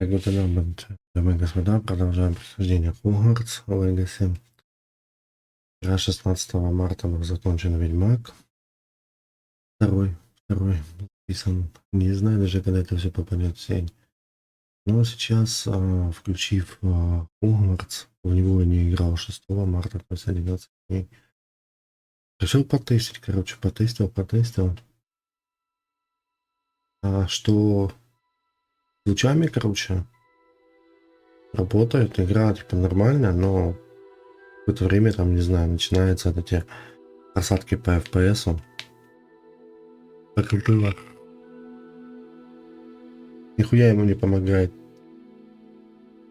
Дамы и господа, продолжаем прохождение Hogwarts Legacy. Вчера, 16 марта, был закончен Ведьмак. Второй записан. Не знаю даже, когда это все попадет в сеть. Но сейчас, включив Hogwarts, в него я не играл 6 марта, то есть 11 дней. Решил потестить, потестил. Что с лучами, работает, игра типа нормально, но в какое-то время там, не знаю, начинаются вот эти просадки по FPS. Так и было. Нихуя ему не помогает.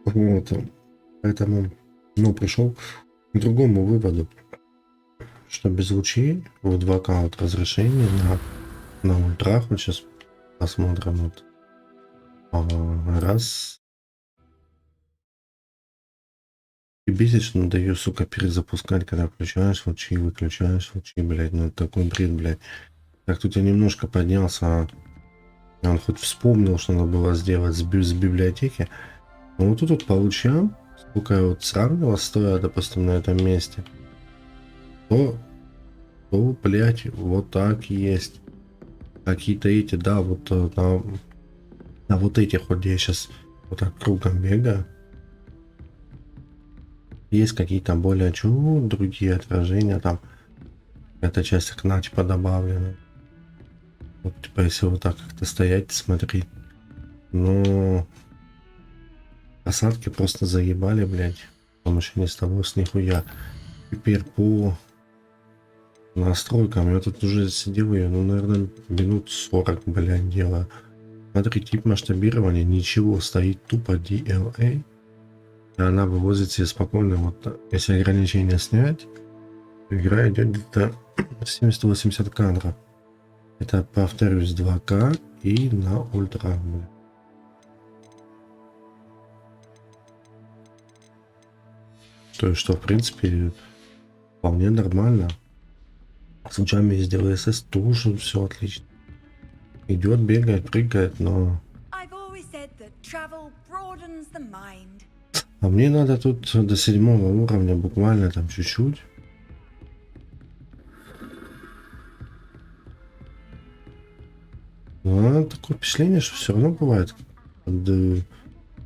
Вот. Поэтому, пришел к другому выводу, что без лучей в 2К вот разрешение на ультрах, вот сейчас посмотрим, вот, раз. И бесит, что надо ее, сука, перезапускать, когда включаешь лучи, выключаешь лучи, блядь, ну это такой бред, блядь. Так тут я немножко поднялся, он хоть вспомнил, что надо было сделать с библиотеки. Но вот тут по лучам, сколько я вот сравнивал, стоя, допустим, на этом месте, то, блядь, вот так есть. Какие-то эти, да, вот на вот этих вот, где я сейчас вот так кругом бегаю, есть какие-то более другие отражения, там эта часть окна типа добавлена. Вот, типа, если вот так как-то стоять, смотреть. Но осадки просто заебали, блядь. Потому что не с того, с нихуя. Теперь по настройкам я тут уже сидел ее, наверное, минут 40, блядь, делаю. Смотри, тип масштабирования, ничего, стоит тупо DLA. И она вывозит себе спокойно, вот, если ограничение снять, игра идет где-то 70-80 кадров. Это, повторюсь, 2К и на ультра, блядь. То есть, что, в принципе, вполне нормально. С лучами из DLSS тоже все отлично. Идет, бегает, прыгает, но... А мне надо тут до 7 уровня, буквально там чуть-чуть. Но такое впечатление, что все равно бывает. Да,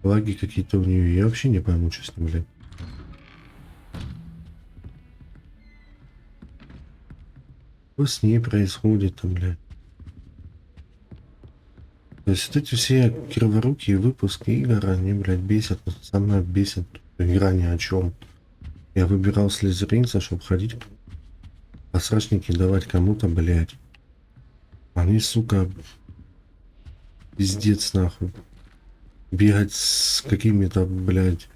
лаги какие-то у нее. Я вообще не пойму, что с ним, блядь. Что с ней происходит там, блядь? То есть вот эти все криворукие выпуски игр, они, блядь, бесят. Самое бесит, игра ни о чем. Я выбирал слизеринца, чтобы ходить посрачники давать кому-то, блядь. Они, сука, пиздец, нахуй. Бегать с какими-то, блядь,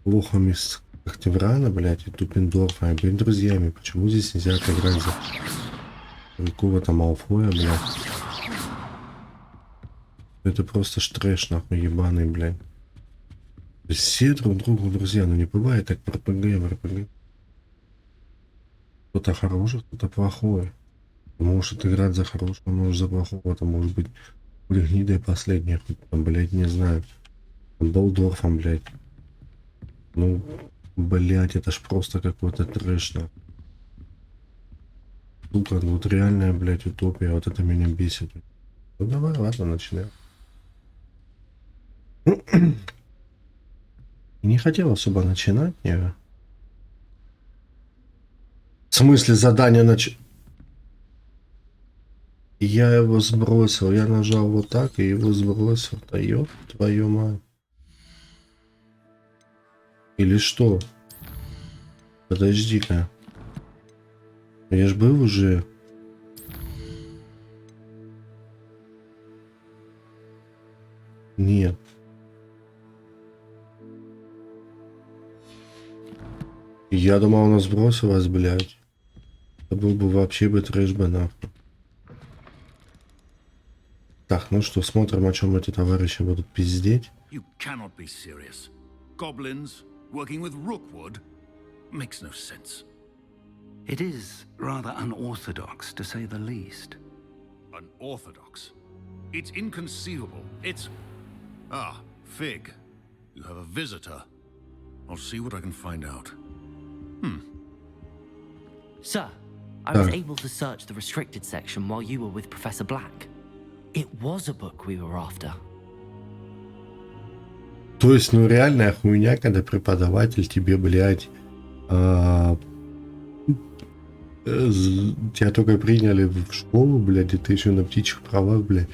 лохами с Когтеврана, блядь, и Тупендорфа, и, блядь, друзьями. Почему здесь нельзя отыграть за какого-то Малфоя, блядь? Это просто трэш, нахуй, ебаный, блядь. Все друг другу друзья, но не бывает так в РПГ. Кто-то хороший, кто-то плохой. Может играть за хорошего, может за плохого, там может быть гнидой последних, там, блядь, не знаю. Болдорфом, блядь. Ну, блядь, это ж просто какой-то трэш, нахуй. Сука, вот реальная, блядь, утопия, вот это меня бесит. Ну давай, ладно, начнем. Не хотел особо начинать, не. В смысле задание Я его сбросил, я нажал вот так и его сбросил. Да ёб твою мать. Или что? Подожди-ка. Я ж был уже. Нет. Я думал, она сбросилась, блядь. Это был бы вообще бы трэш бы нахуй. Так, ну что, смотрим, о чем эти товарищи будут пиздеть. You cannot be serious. Goblins working with Rookwood makes no sense. It is rather unorthodox, to say the least. Unorthodox? It's inconceivable. It's... Fig, you have a visitor. I'll see what I can find out. Sir, I was able to search the restricted section while you were with Professor Black. It was a book we were after. То есть, ну, реальная хуйня, когда преподаватель тебе, блядь, тебя только приняли в школу, блядь, и ты еще на птичьих правах, блядь.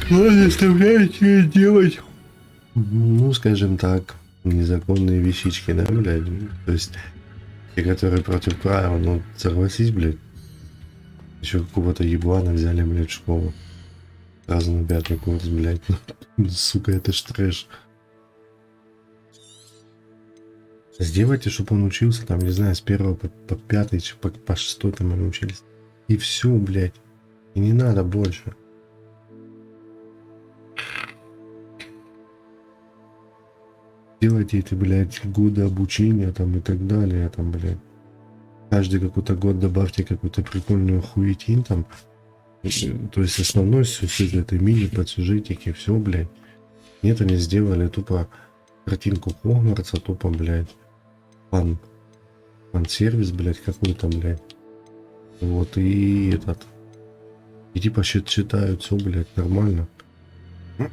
Заставляет тебя делать, ну, скажем так, незаконные вещички, да, блядь? То есть, те, которые против правил, ну, согласись, блядь. Еще какого-то еблана взяли, блядь, в школу. Сразу на 5-й курс, блядь. Сука, это ж трэш. Сделайте, чтобы он учился, там, не знаю, с 1 по 5, по 6 там они учились. И все, блядь. И не надо больше. Делайте эти, блядь, годы обучения там и так далее, там, блядь. Каждый какой-то год добавьте какую-то прикольную хуетинь там. То есть основной сюжет этой мини-подсюжетики, все, блядь. Нет, они сделали тупо картинку Хогвартса, тупо, блядь, фан-сервис, блядь, какой-то, блядь. Вот, и этот. И типа считают все, блядь, нормально.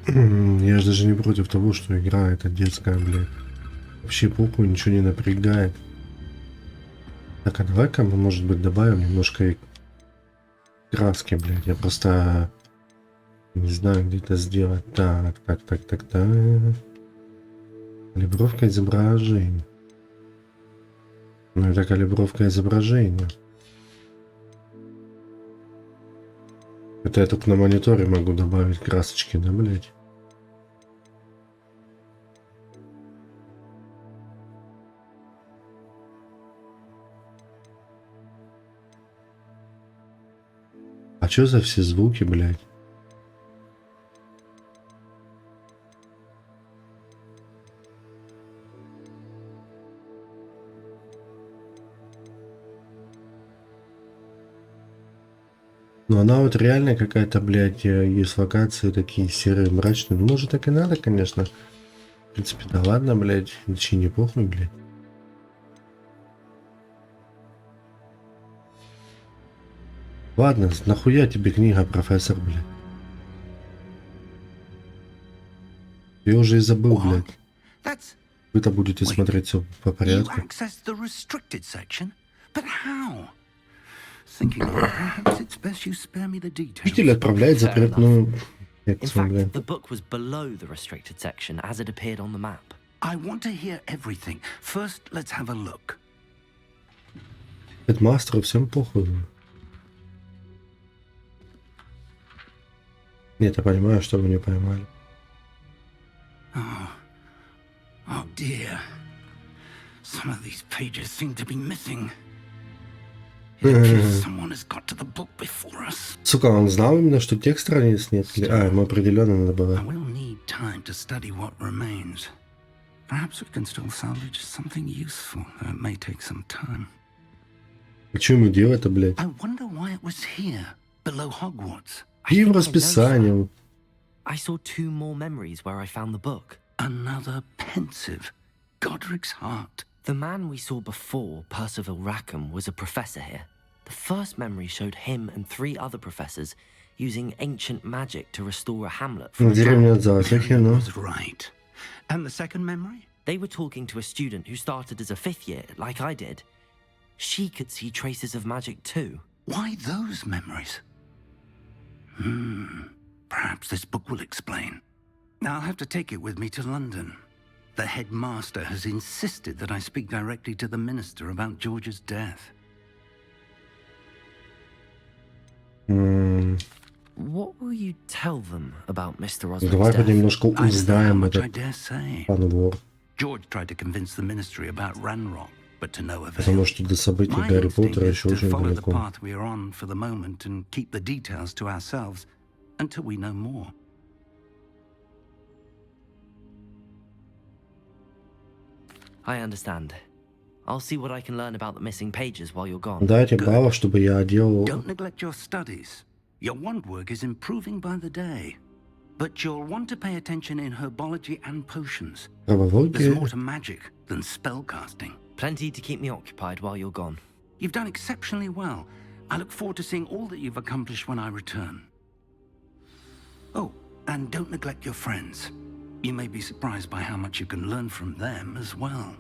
Я же даже не против того, что игра это детская, блядь. Вообще похуй, ничего не напрягает. Так, а давай-ка мы, может быть, добавим немножко краски, блядь. Я просто не знаю, где это сделать. Так. Калибровка изображения. Ну, это калибровка изображения. Это я только на мониторе могу добавить красочки, да, блядь? А чё за все звуки, блядь? Ну она вот реально какая-то, блядь, есть локации такие серые, мрачные. Ну, может, так и надо, конечно. В принципе, да ладно, блядь. Ничего не похуй, блядь. Ладно, нахуя тебе книга, профессор, блядь? Я уже и забыл, блядь. Вы-то будете смотреть все по порядку. Учитель отправляет запретную лекцию, блядь. The book was below the restricted section as it appeared on the map. I want to hear everything. First, let's have a look. Мастеру всем похуй. Нет, я понимаю, что вы не поймали. Oh dear. Some of these pages seem to be missing. It appears someone has got to the book before us. Сука, он знал именно, что текст страниц нет? А, ему определенно надо было. I will need time to study what remains. Perhaps we can still salvage something useful. It may take some time. А что ему делать-то, блядь? I wonder why it was here, below Hogwarts. И в расписании. I saw 2 more memories where I found the book. Another pensive. Godric's heart. The man we saw before, Percival Rackham, was a professor here. The first memory showed him and 3 other professors using ancient magic to restore a hamlet from a Деревня drown. Was right. And the second memory? They were talking to a student who started as a 5th year, like I did. She could see traces of magic too. Why those memories? Perhaps this book will explain. I'll have to take it with me to London. The headmaster has insisted that I speak directly to the minister about George's death. What will you tell them about Mr. Давай Osmond's death? немножко I don't know how узнаем much I этот dare say. фанвор. George tried to convince the ministry about Ranrock, but to no avail. Потому что до событий My Гарри instinct Поттера is еще to очень follow the далеко. path we are on for the moment and keep the details to ourselves until we know more. I understand. I'll see what I can learn about the missing pages while you're gone. Дайте баллов, чтобы я делал... Don't neglect your studies. Your wand work is improving by the day. but you'll want to pay attention in herbology and potions. There's Травология. more to magic than spellcasting. Plenty to keep me occupied while you're gone. You've done exceptionally well. I look forward to seeing all that you've accomplished when I return. Oh, and don't neglect your friends. You may be surprised by how much you can learn from them as well.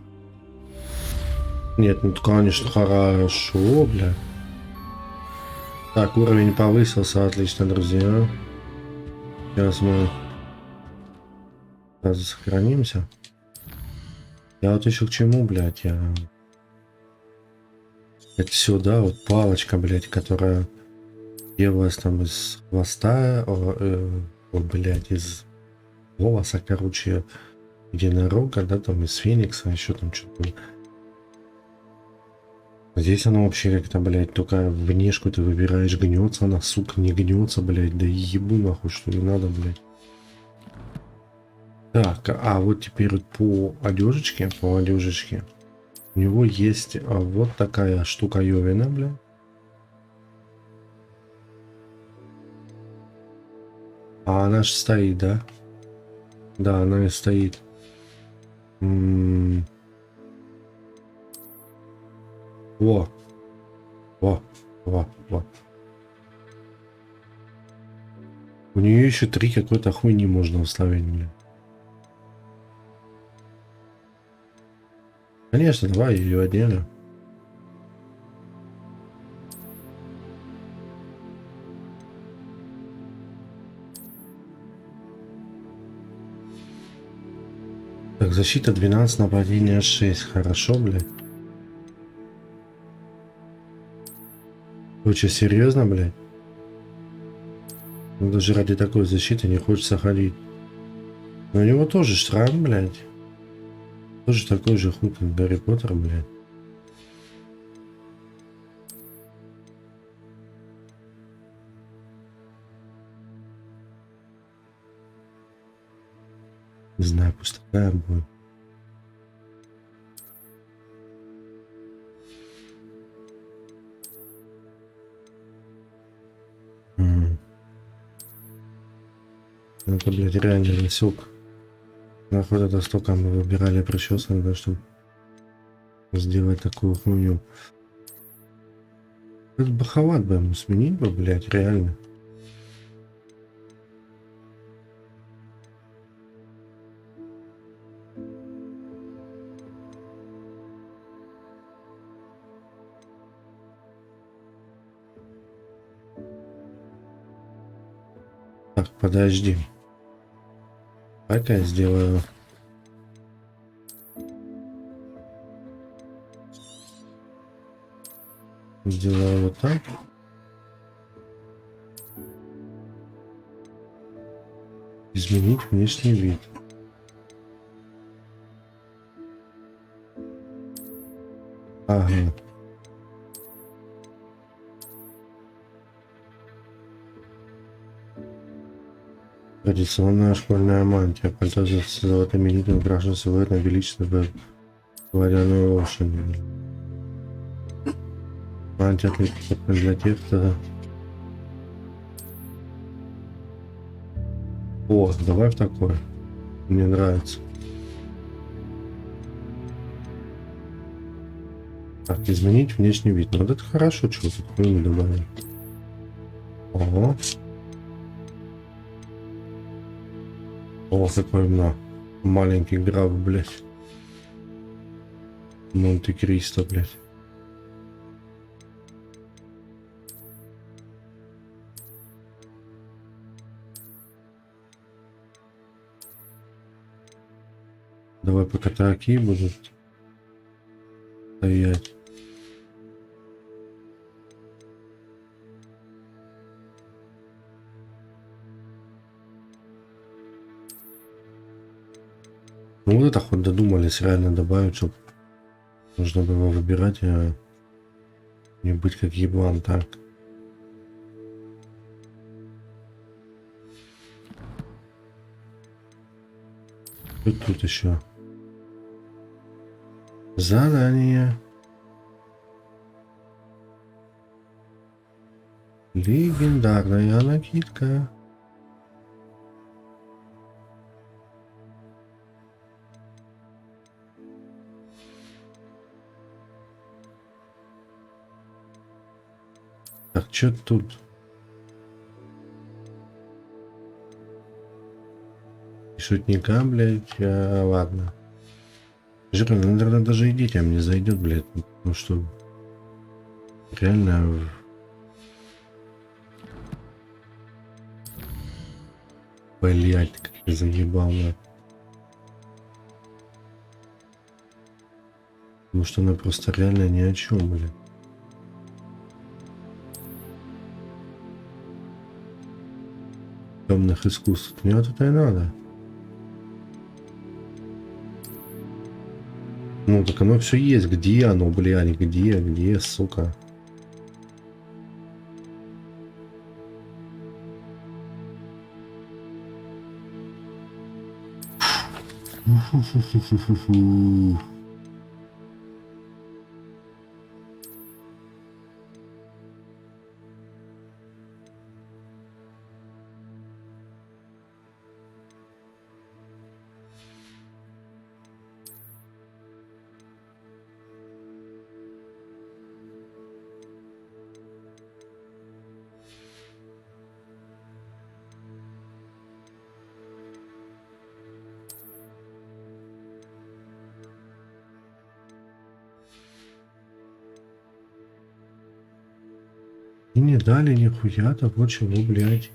Нет, ну конечно, хорошо, бля. Так, уровень повысился, отлично, друзья. Сейчас мы сразу сохранимся. Я вот еще к чему, блядь, это сюда, вот палочка, блядь, которая делалась там из хвоста, блядь, из волоса, короче, единорога, да, там из феникса, еще там что-то. Здесь оно вообще как-то, блядь, только внешку ты выбираешь, гнется она, сука, не гнется, блядь, да ебу нахуй, что не надо, блядь. Так, а вот теперь вот по одежечке, у него есть вот такая штуковина, блядь. А она же стоит, да? Да, она и стоит. Во. У нее еще 3 какой-то хуйни можно уставить, блин. Конечно, давай ее одену. Так, защита 12, нападение 6. Хорошо, блядь. Вы что, серьезно, блядь? Ну, даже ради такой защиты не хочется ходить. Но у него тоже шрам, блядь. Тоже такой же хуй, как Гарри Поттер, блядь. Не знаю, пусть такая будет. Это, блядь, реально засек. Нахуй это столько мы выбирали причесок, да, чтобы сделать такую хуйню. Этот баховат бы ему сменить бы, блядь, реально. Так, подожди. Так я сделаю. Сделаю вот так. Изменить внешний вид. Ага. Традиционная школьная мантия. Пальто с золотыми нитями украшена силуэтом величественной водяной лошади. Мантия отлично для тех, кто... О, давай в такое. Мне нравится. Так, изменить внешний вид. Ну, вот это хорошо, что тут хуйню добавили. Ого. О, какой маленький граф, блядь. Монте-Кристо, блядь. Давай пока такие будут стоять. Ну вот это хоть додумались реально добавить, чтобы нужно было выбирать, а не быть как еблан, так. И тут еще задание. Легендарная накидка. Так, что тут? Шутника, блядь, ладно. Жирно, наверное, даже и детям не зайдет, блядь. Ну что, реально... Блядь, как я заебал, блядь. Потому что она просто реально ни о чем, блядь. Темных искусств. Мне вот это и надо. Ну, так оно все есть. Где оно, блядь? Где, сука? И не дали нихуя того, чего, блядь,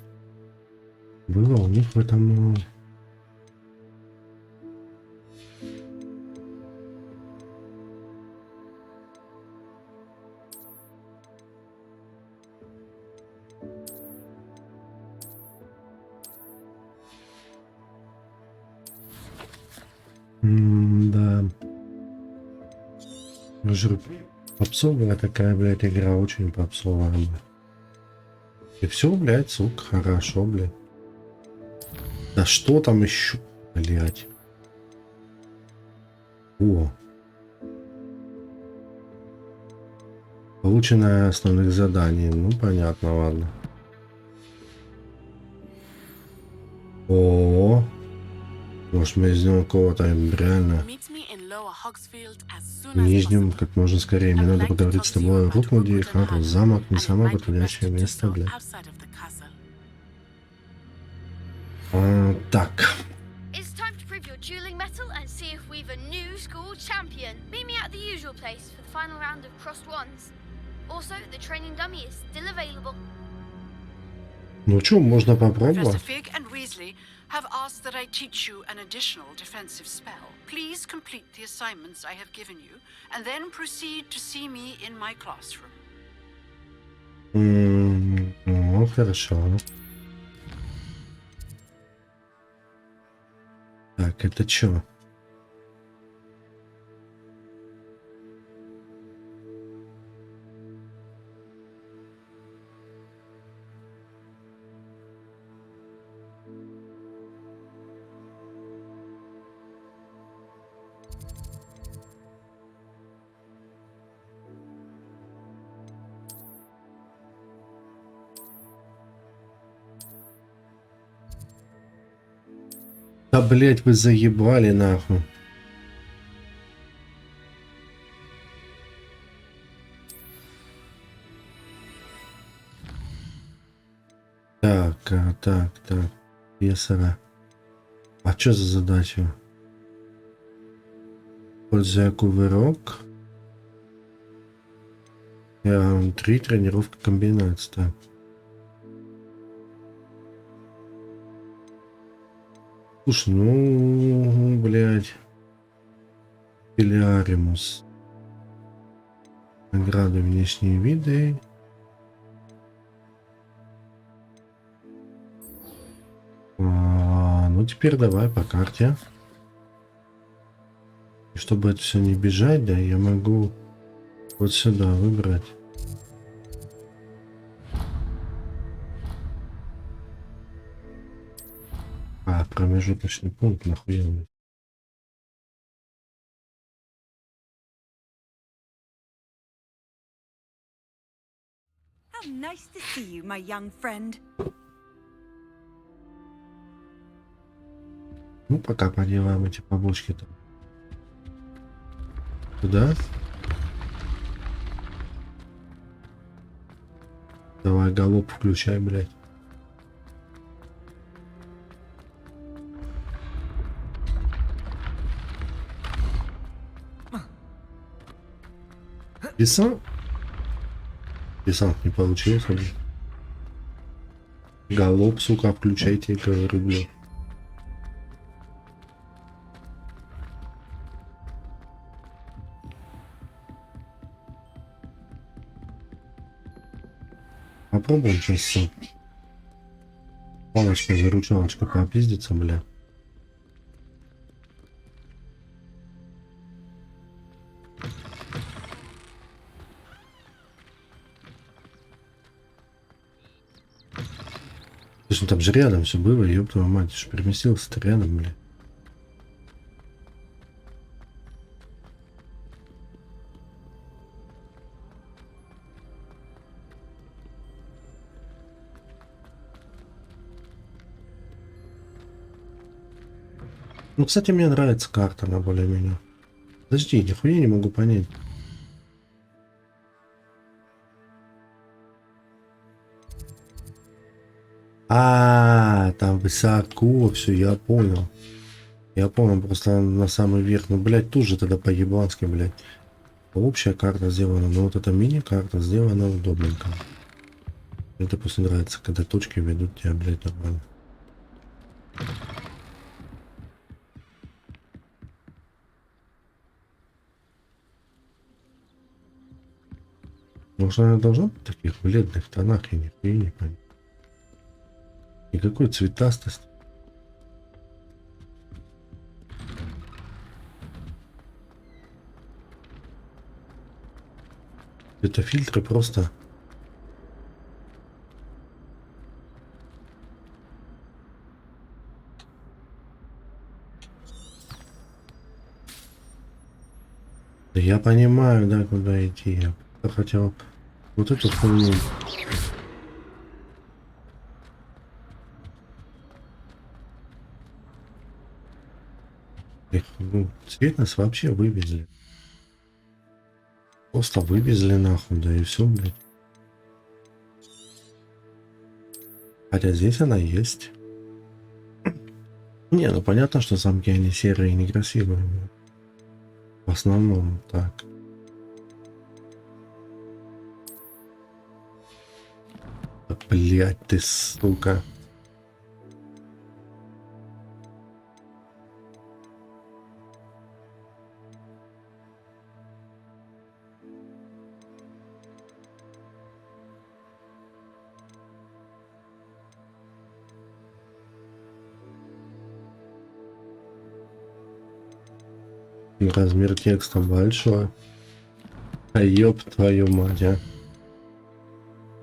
было у них в этом... Да. Жир попсовая такая, блядь, игра, очень попсовая, блядь. И все, блядь, сука, хорошо, блядь. Да что там еще, блядь? О. Полученное основных заданий. Ну, понятно, ладно. О. Может, мы сделаем кого-то реально в Нижнем как можно скорее. Мне надо поговорить с тобой о Рукмуде и Хогвартс. Замок не самое подходящее место для... Так. Ну что, можно попробовать? Have asked that I teach you an additional defensive spell. Please complete the assignments I have given you, and then proceed to see me in my classroom. Ну, хорошо. Так, это что? Да, блять, вы заебали, нахуй. Так. Песара. А что за задача? Пользуя кувырок. 3 тренировка комбинаций. Так. Слушай, ну, блядь. Пилиаримус. Награды, внешние виды. Ну, теперь давай по карте. И чтобы это все не бежать, да, я могу вот сюда выбрать. Промежуточный пункт, нахуя. How nice to see you, my young friend. Ну, пока поделаем эти побочки-то. Туда. Давай галоп включай, блядь. Десант? Десант не получился, блядь. Галоп, сука, включайте, говорю, блядь. Попробуем сейчас палочка-выручалочка попиздиться, бля. То есть, ну там же рядом все было, ёб твою мать, ж переместился-то рядом, бля. Ну, кстати, мне нравится карта, она более-менее. Подожди, нихуя не могу понять. Там высоко, все, я понял. Я понял, просто на самый верх. Ну, блядь, тут же тогда по-ебански, блядь. Общая карта сделана, но вот эта мини-карта сделана удобненько. Мне это просто нравится, когда точки ведут тебя, блядь, нормально. Может, она должна быть в таких бледных тонах, я нихуя не понимаю. Никакой цветастости. Это фильтры просто. Да я понимаю, да, куда идти. Я просто хотел вот эту хуйню. Ну, цвет нас вообще вывезли. Просто вывезли нахуй, да и все, блядь. Хотя здесь она есть. Не, ну понятно, что замки они серые и некрасивые. В основном так. Да, блядь, ты сука. Размер текста большой. А ёб твою мать, а.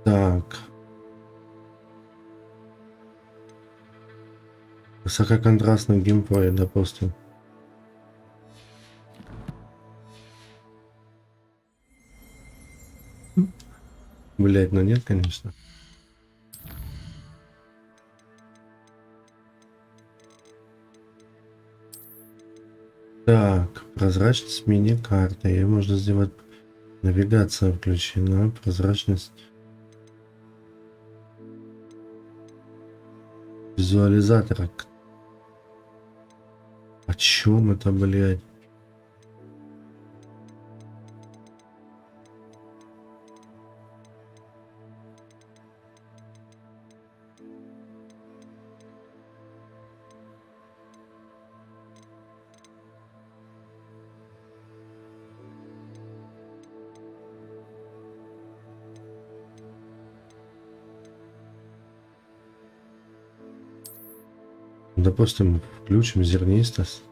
Так. Высококонтрастный геймплей, допустим. Блять, ну нет, конечно. Так, прозрачность мини-карты. Ее можно сделать. Навигация включена. Прозрачность. Визуализатора. О чем это, блядь? Допустим, включим зернистость.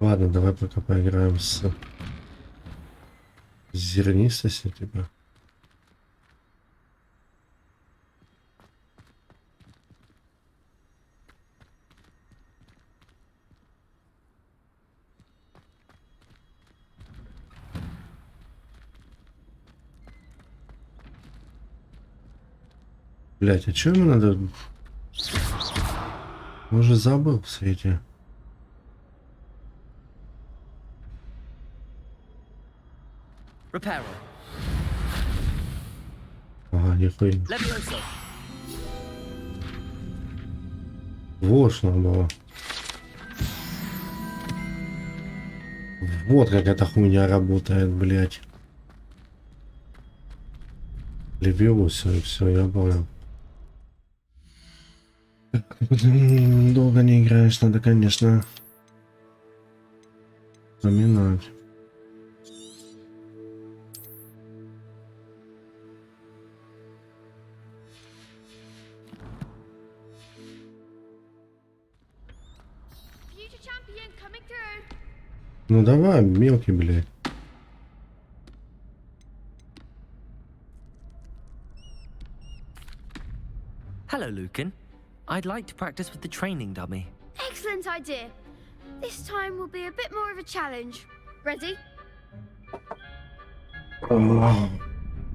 Ладно, давай пока поиграем с зернистостью, типа. Блять, а что ему надо? Уже забыл в свете. Reparo. Ага, нихуя. Levioso. Вот что было. Вот как эта хуйня работает, блядь. Левиоса, и все, я понял. Долго не играешь, надо, конечно, вспоминать. Future champion coming through. Ну давай, мелкий, блядь. Hello, Lucan. I'd like to practice with the training dummy. Excellent idea. This time will be a bit more of a challenge. Ready?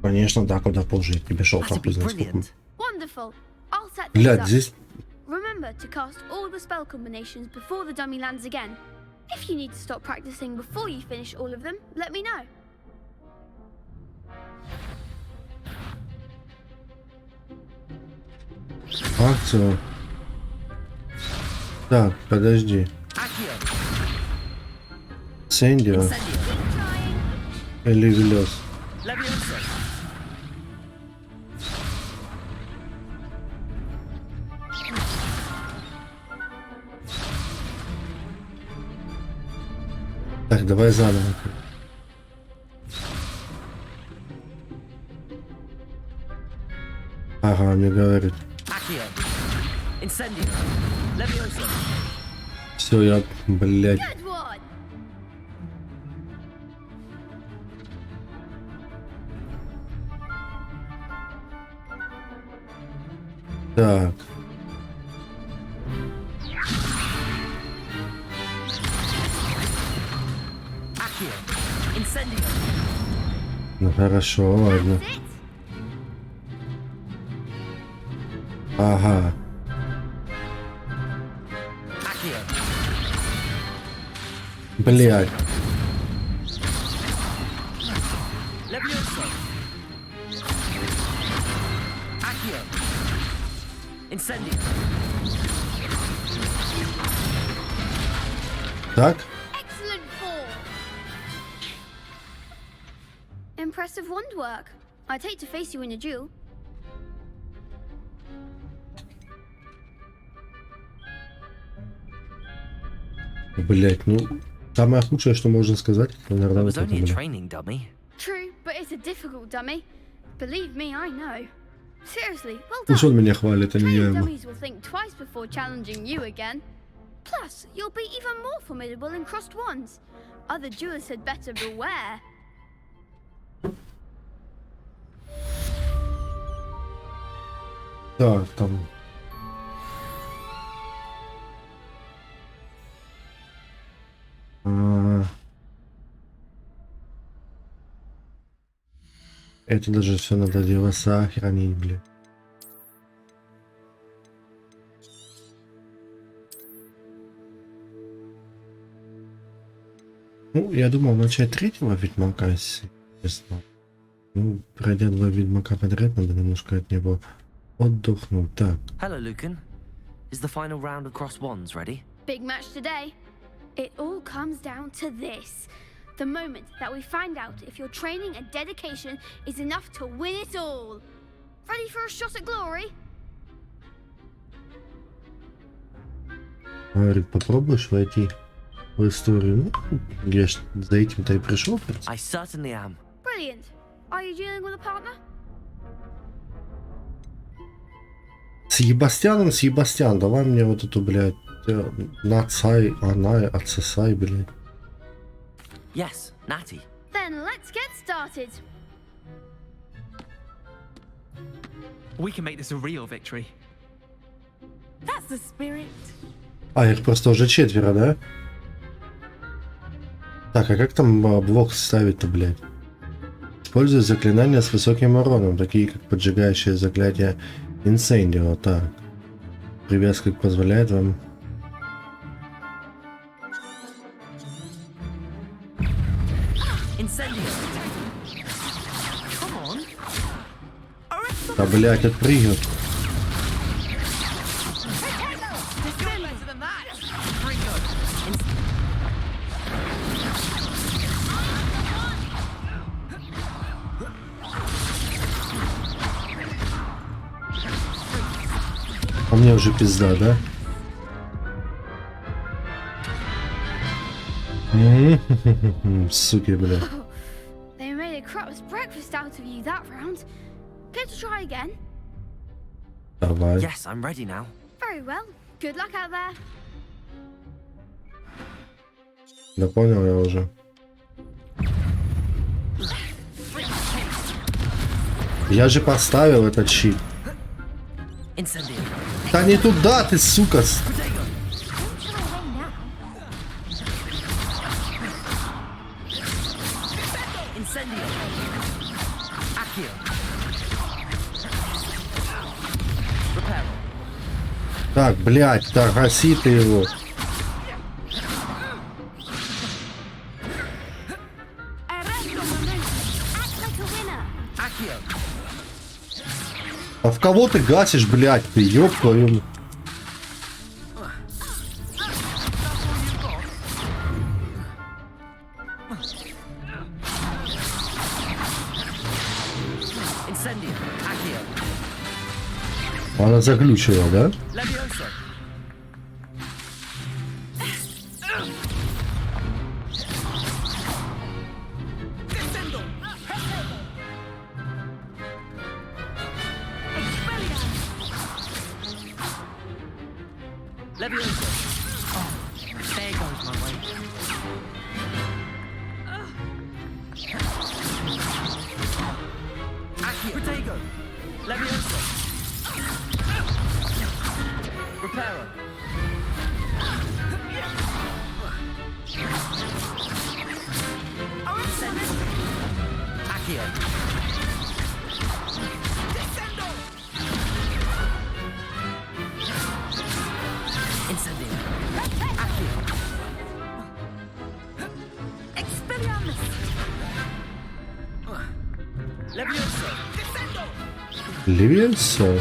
Конечно, да, куда позже я тебе шел, That'd так be узнать. brilliant. Wonderful. I'll set things Блядь, up. здесь... Remember to cast all the spell combinations before the dummy lands again. If you need to stop practicing before you finish all of them, let me know. Акцию. Так, подожди. Accio. Сэндио Incendio. Keep trying. или Велес? Levioso. Так, давай заново. Ага, мне говорит. Accio. Incendio. Levioso. Все, я, блядь. Good one. Так. Accio. Incendio. Ну хорошо, ладно. That's it. Ага. Accio. Блядь. Levioso. Accio. Incendio. Так? Excellent form. Impressive wand work. I'd hate to face you in a duel. Блядь, ну... Самое худшее, что можно сказать, это, наверное, It вот was это, only a блядь. training dummy. True, but it's a difficult dummy. Believe me, I know. Seriously, well Пусть он done. меня хвалит, а не я Training ему. dummies will think twice before challenging you again. Plus, you'll be even more formidable in crossed wands. Other duelists had better beware. Так, там... Это даже все надо дело сохранить, блядь. Ну, я думал начать третьего Ведьмака, если честно. Ну, пройдя два Ведьмака подряд, надо немножко от него отдохнуть. Так, Hello, Lucan. Is the final round of cross wands ready? Big match today. It all comes down to this. The moment that we find out if your training and dedication is enough to win it all. Ready for a shot at glory? говорит, попробуешь войти в историю? Ну, я ж за этим-то и пришел. в принципе. I certainly am. Brilliant. Are you dealing with a partner? Себастьян, давай мне вот эту, блядь, нацай, она, отсосай, блядь. Yes, Natty. Then let's get started. We can make this a real victory. That's the spirit. А, их просто уже четверо, да? Так, а как там блок ставить-то, блядь? Используя заклинания с высоким уроном, такие как поджигающее заклятие Инсендио. Так. Привязка позволяет вам... Incendio. Да, блядь, отпрыгнет. А мне уже пизда, да? Суки, бля. They made a crap's breakfast out of you that round. Care to try again? Давай. Yes, I'm ready now. Very well. Good luck out there. Да понял я уже. Я же поставил этот щит. Да не туда ты, сука. Так, блядь, так, гаси ты его. А в кого ты гасишь, блядь, ты, ёб твою... Она заглючила, да? Левица.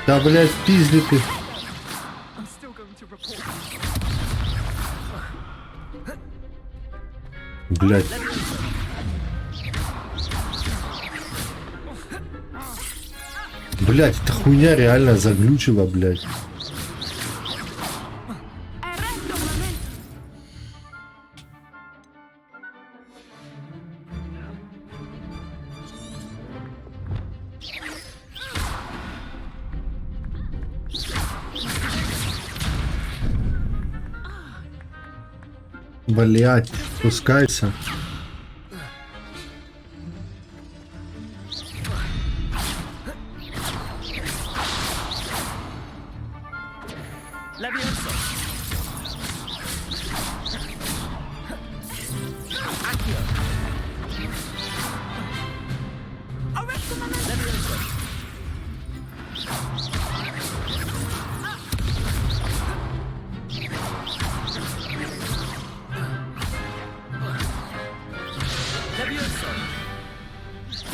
Да, блядь, пизди ты. Блядь. Блядь, эта хуйня реально заглючила, блядь. Блядь, спускайся.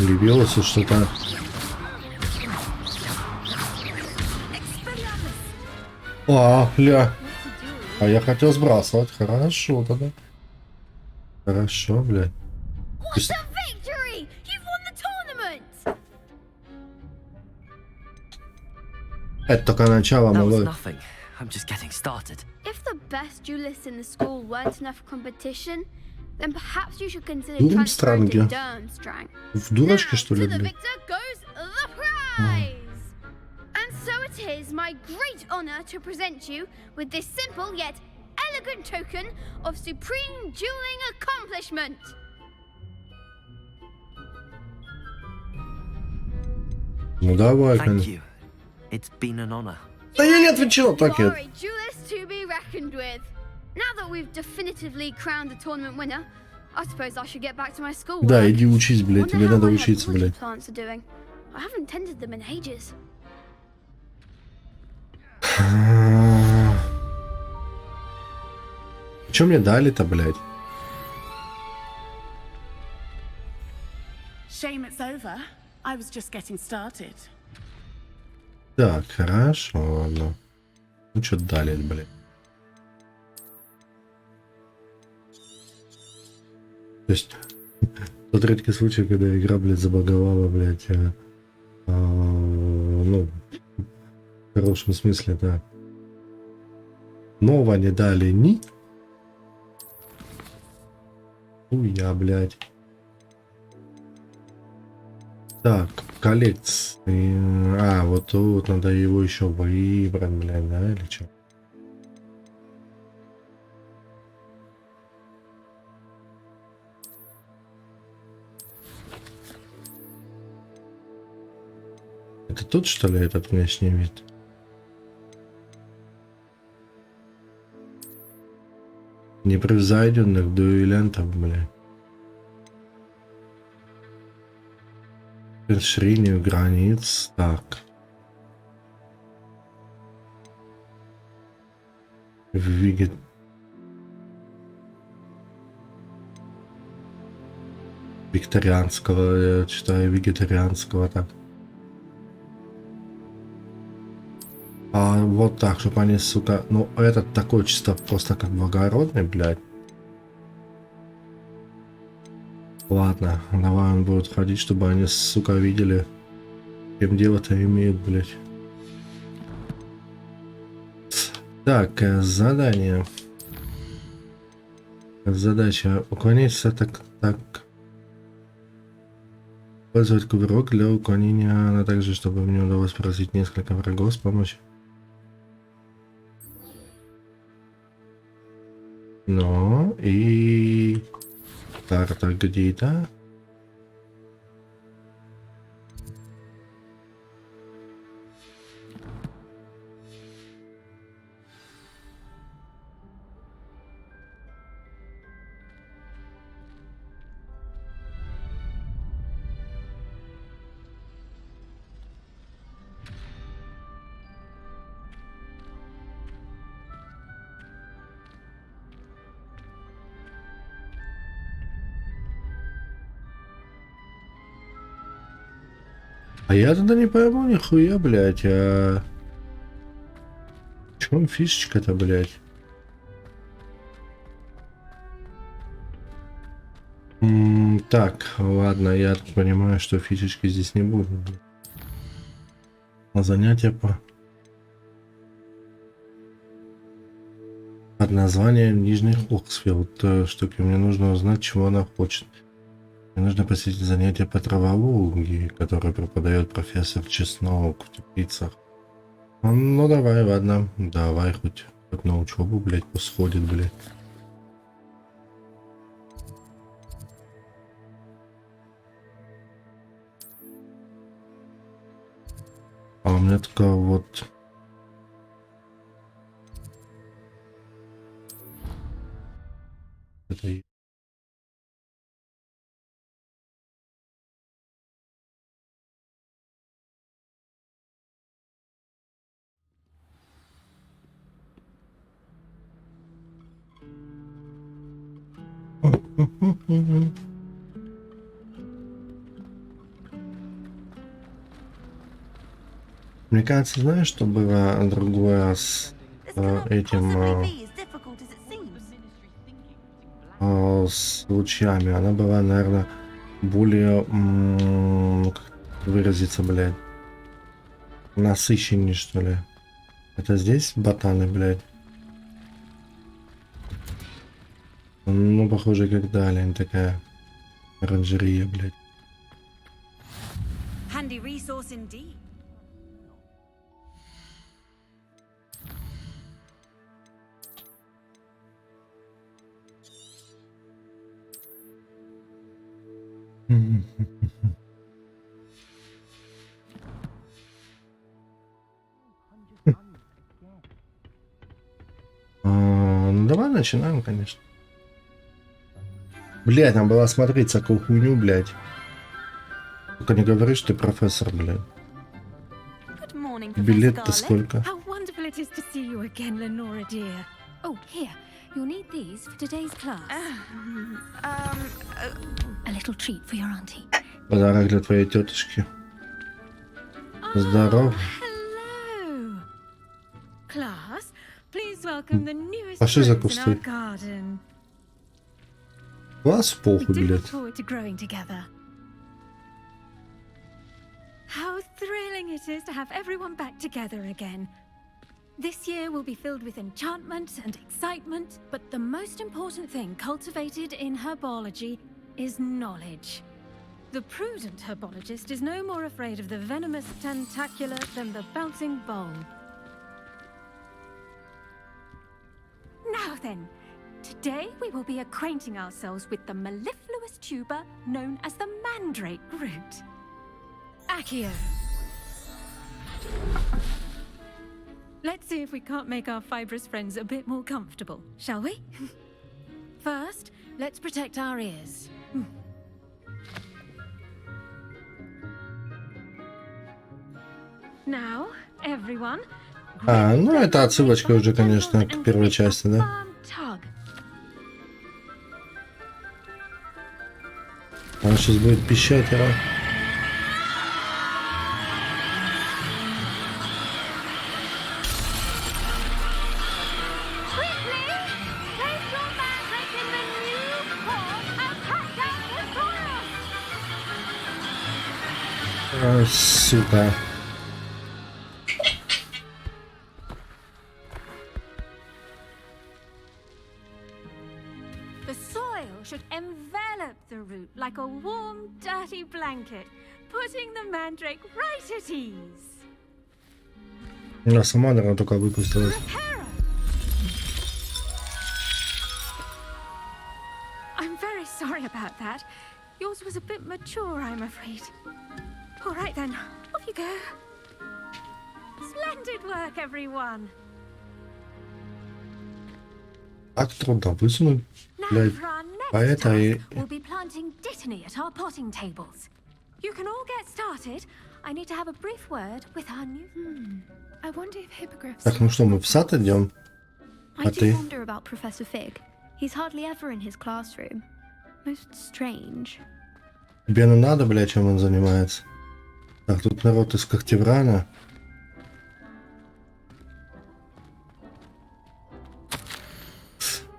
Левиоса что-то. А, бля. А я хотел сбрасывать. Хорошо тогда. Хорошо, бля. Это только начало, малой. Then perhaps you should consider transferring transferring to to Durmstrang. В дурочке, Now, что to ли, the блядь? victor goes the prize. And so it is my great honor to present you with this simple yet elegant token of supreme dueling accomplishment. Ну давай, Thank you. It's been an honor. Да я не отвечал, так You я. are a duelist to be reckoned with. Now that we've definitively crowned the tournament winner, I suppose I should get back to my school. Да, иди учись, блядь, тебе надо учиться, блядь. Plants are doing. I haven't tended them in ages. Что мне дали-то, блядь? Shame it's over. I was just getting started. Так, хорошо, ладно. Ну что дали, блядь? То есть, тот редкий случай, когда игра, блядь, забаговала, блядь, ну, в хорошем смысле, да. Нового не дали ни. Хуя, блядь. Так, коллекции. А, вот тут надо его еще выбрать, блядь, да, или что? Это тут, что ли, этот внешний вид? Непревзойденных дуэлянтов, бля. Расширению границ. Так. Викторианского, я читаю, вегетарианского, так. А вот так, чтобы они, сука... Ну, этот такой чисто просто как благородный, блядь. Ладно, давай он будет ходить, чтобы они, сука, видели, чем дело-то имеют, блядь. Так, задание. Задача. Уклониться так. Использовать кувырок для уклонения, а также, чтобы мне удалось поразить несколько врагов с помощью. Ну, и... Карта где-то. А я тогда не пойму нихуя, блядь, а... В чем фишечка-то, блядь? Так, ладно, я понимаю, что фишечки здесь не будет. А занятия по... Под названием Нижний Оксфилд. Штуки, мне нужно узнать, чего она хочет. Мне нужно посетить занятия по травологии, которые преподает профессор Чеснок в теплицах. Ну давай, ладно, давай хоть на учебу, блядь, сходит, блядь. А у меня только вот... Это... Мне кажется, знаешь, что было другое с этим... с лучами. Она была, наверное, более... ну, как выразиться, блядь. Насыщеннее, что ли. Это здесь ботаны, блядь? Ну, похоже, как далее. Такая оранжерея, блядь. Handy resource indeed. Ну, давай начинаем, конечно. Блядь, нам было смотреть всякую хуйню, блядь. Только не говори, что ты профессор, блядь. Билет-то сколько? How wonderful it is to again, Lenora dear. Oh, here. You'll need these for today's class. A little treat for your auntie. Подарок для твоей тетушки. Здорово. Hello. Class, please welcome the newest Пошли за friends in our кусты. garden. Вас We похуй, do look блядь. forward to growing together. How thrilling it is to have everyone back together again. This year will be filled with enchantment and excitement, but the most important thing cultivated in herbology is knowledge. The prudent herbologist is no more afraid of the venomous tentacula than the bouncing bowl. Now then, today we will be acquainting ourselves with the mellifluous tuber known as the mandrake root. Accio. Let's see if we can't make our fibrous friends a bit more comfortable, shall we? First, let's protect our ears. Now, everyone. Ну это отсылочка уже, конечно, к первой части, да? Он сейчас будет пищать, а? Ой, сука. The soil should envelop the root like a warm, dirty blanket, putting the mandrake right at ease. Она сама, наверное, только выпустилась. I'm very sorry about that. Yours was a bit mature, I'm afraid. All right then, off you go. Splendid work, everyone. Так трудно высунуть, Now блядь. for our next А это и... task, we'll be planting dittany at our potting tables. You can all get started. I need to have a brief word with our new... I wonder if hippogriffs... Так, ну что, мы в сад идем? I А do ты? wonder about Professor Fig. He's hardly ever in his classroom. Most strange. Тебе не надо, блядь, чем он занимается? Так, тут народ из Когтеврана.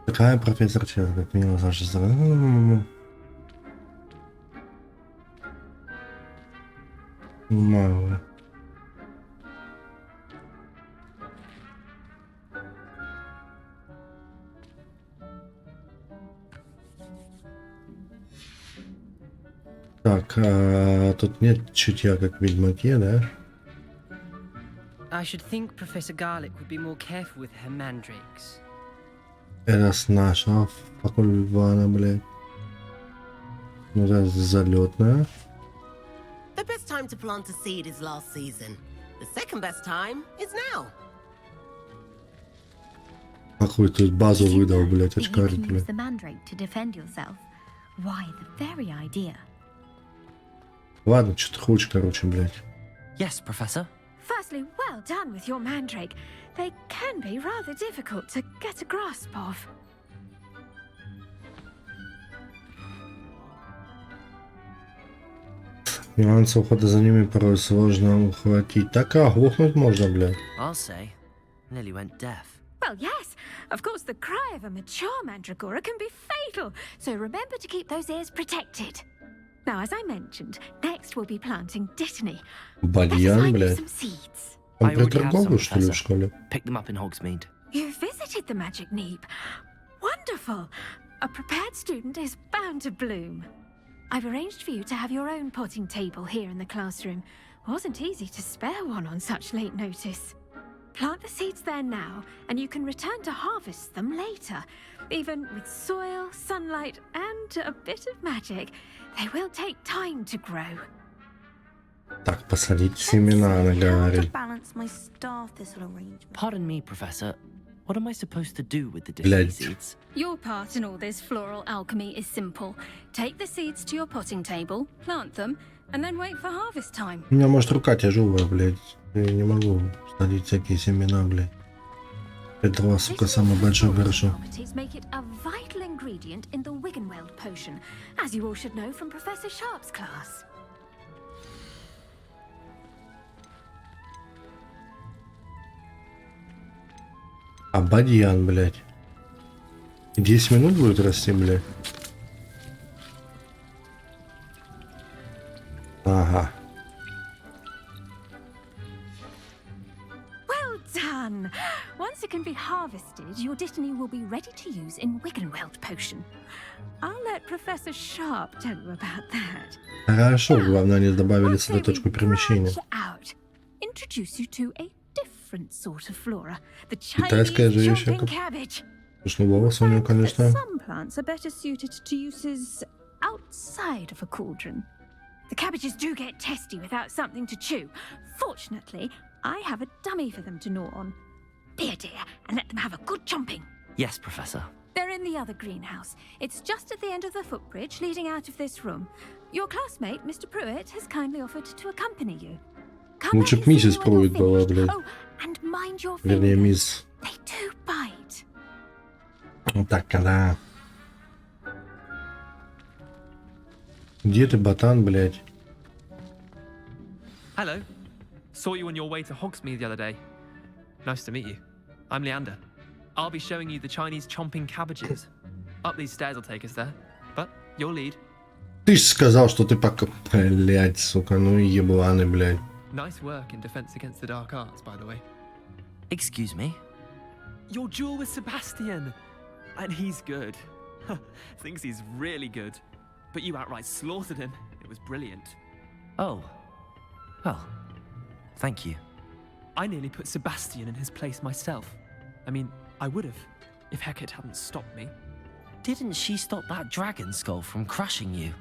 Какая профессор Чер, как мило, Саша. Мало. Так, тут нет чутья, как в Ведьмаке, да? I should think Professor Garlick would be more careful with her mandrakes. Это с нашего факульвана, блядь. Ну, это залетная. The best time to plant a seed is last season. The second best time is now. Какую тут базу выдал, блядь, That you очкарик, can use блядь. the mandrake to defend yourself. Why, the very idea. Ладно, что ты хочешь, короче, блядь. Yes, Professor. Firstly, well done with your mandrake. They can be rather difficult to get a grasp of. Нюансы ухода за ними порой сложно ухватить. Так, оглохнуть можно, блядь. I'll say. Nearly went deaf. Well, yes. Of course, the cry of a mature mandragora can be fatal, so remember to keep those ears protected. Now, as I mentioned, next we'll be planting dittany. Let us Бальян, find you блядь. some seeds. Он I already have some, преторговый, что ли, в Professor. школе? Pick them up in Hogsmeade. You visited the Magic Neep. Wonderful. A prepared student is bound to bloom. I've arranged for you to have your own potting table here in the classroom. Wasn't easy to spare one on such late notice. Plant the seeds there now, and you can return to harvest them later. Even with soil, sunlight, and a bit of magic, they will take time to grow. Так, посадить семена, она говорит. Balance my star thistle arrangement. Pardon me, Professor. What am I supposed to do with the Блядь. dittany seeds? Your part in all this floral alchemy is simple. Take the seeds to your potting table, plant them, and then wait for harvest time. У меня, может, рука тяжелая, блядь. Я не могу садить всякие семена, блядь. Это, сука, самый большой горшок. Properties make it a vital ingredient in the Wiggenweld potion, as you all should know from Professor Sharp's class. А бадьян, блядь. 10 минут будет расти, блядь. Ага. Well done! Once it can be harvested, your Dittany will be ready to use in Wiggenweld potion. I'll let Professor Sharp tell you about that. Хорошо, главное, они добавили сюда точку перемещения. Out. Introduce you to a different sort of flora, the Китайская же Chinese вещь, chomping как... cabbage. Слушай, волос у него, конечно. Some plants are better suited to uses outside of a cauldron. The cabbages do get testy without something to chew. Fortunately, I have a dummy for them to gnaw on. Be a dear and let them have a good chomping. Yes, Professor. They're in the other greenhouse. It's just at the end of the footbridge leading out of this room. Your classmate, Mr. Pruitt, has kindly offered to accompany you. Лучше б миссис Пруит была, блядь. Oh, and mind your Вернее, fingers. мисс. They do bite. Вот так, когда... Где ты, ботан, блядь? Hello. Saw you on your way to Hogsmeade the other day. Nice to meet you. I'm Leander. I'll be showing you the Chinese chomping cabbages. Up these stairs will take us there. But your lead. Ты ж сказал, что ты пока... Блядь, сука, ну и ебланы, блядь. Nice work in defense against the dark arts, by the way. Excuse me? Your duel with Sebastian. And he's good. Thinks he's really good. But you outright slaughtered him. It was brilliant. Oh. Well, thank you. I nearly put Sebastian in his place myself. I mean, I would have, if Hecate hadn't stopped me. Didn't she stop that dragon skull from crushing you?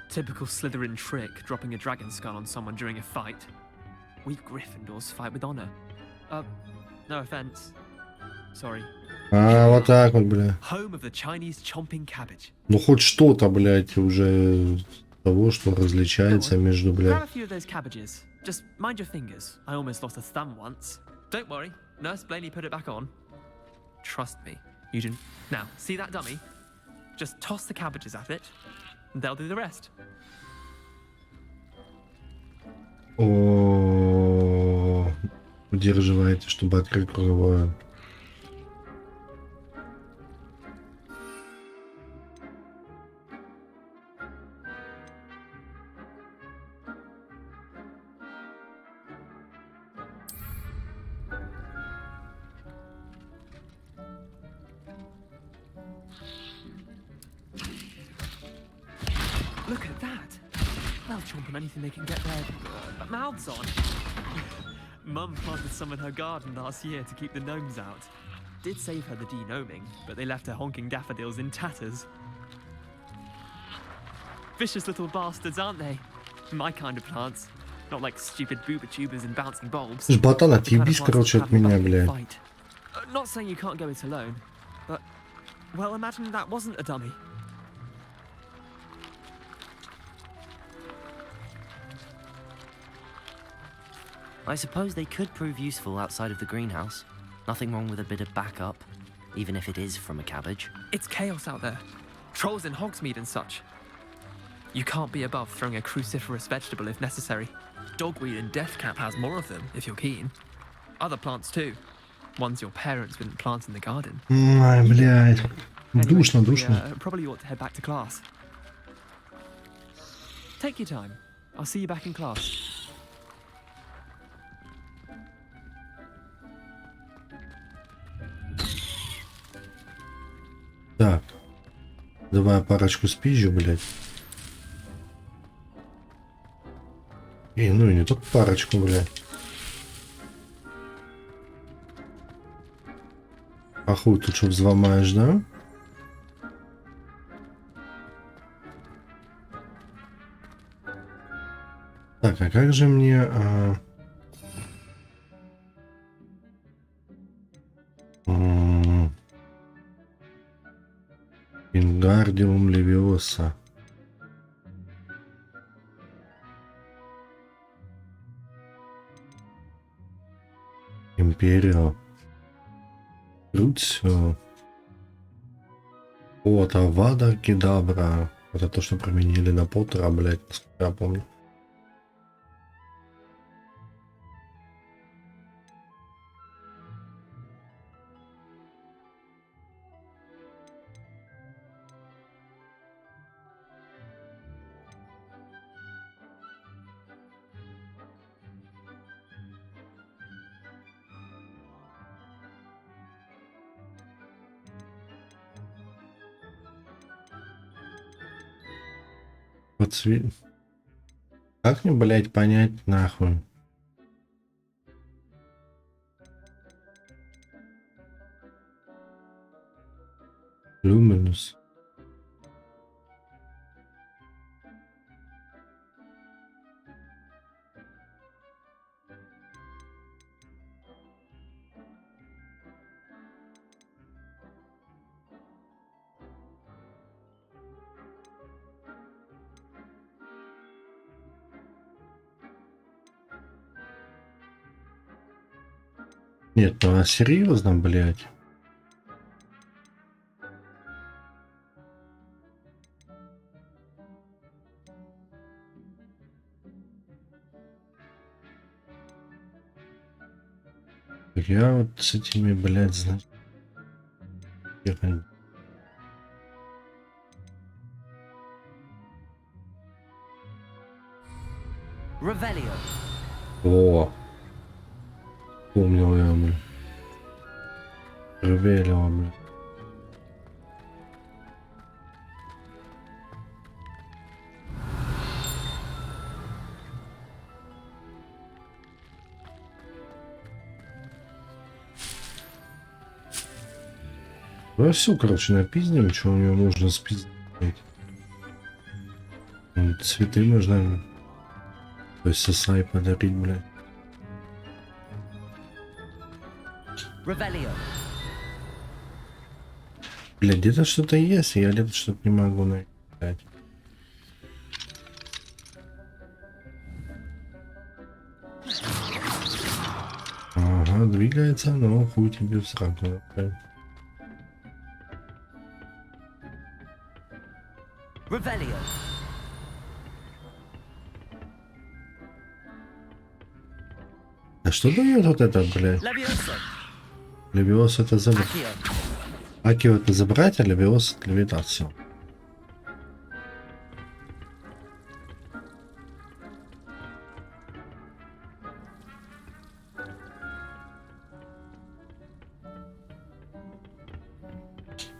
Typical Slytherin trick, dropping a dragon skull on someone during a fight. We Gryffindors fight with honor. No offense. Sorry. А, вот так вот, бля. Home of the Chinese chomping cabbage. Ну хоть что-то, блядь, уже того, что различается между, Grab блядь. a few of those cabbages. Just mind your fingers. I almost lost a thumb once. Don't worry. Nurse Blaney put it back on. Trust me. You didn't. Now, see that dummy? Just toss the cabbages at it, and they'll do the rest. О, удерживаете, чтобы открыть круговую. Look at that. They'll chomp on anything they can get their mouths on. Mum planted some in her garden last year to keep the gnomes out. Did save her the de-gnoming, but they left her honking daffodils in tatters. Vicious little bastards, aren't they? My kind of plants. Not like stupid booba tubers and bouncing bulbs. Слушай, ботан, отъебись, короче, от меня, блядь. Not saying you can't go it alone, but, well, imagine that wasn't a dummy. I suppose they could prove useful outside of the greenhouse. Nothing wrong with a bit of backup, even if it is from a cabbage. It's chaos out there. Trolls in Hogsmeade and such. You can't be above throwing a cruciferous vegetable if necessary. Dogweed and deathcap has more of them, if you're keen. Other plants too. Ones your parents wouldn't plant in the garden. Ай, блядь. Anyway, Душно, we, душно. probably ought to head back to class. Take your time. I'll see you back in class. Так. Давай парочку спизжу, блядь. И, ну и не только парочку, блядь. А хуй тут что, взломаешь, да? Так, а как же мне... Ингардиум левиоса. Империал. Грудь. Вот, Авада Кедабра. Это то, что применили на Поттера, блядь, насколько я помню. Как мне, блядь, понять нахуй? Люминус. Нет, ну а серьезно, блядь? Я вот с этими, блядь, значит... Revelio. О! Помнил я, блядь. Ревелио, блядь. Ну все, короче, напиздим, что у него нужно спиздить. Цветы можно, то есть сосай подарить, блядь. Revelio. Блядь, где-то что-то есть, я где-то что-то не могу найти. Ага, двигается, но хуй тебе в сраку. Revelio. А что дает вот это, блядь? Levioso. Левиос это забрать. Accio. Акио это забрать, а Левиос это левитацию.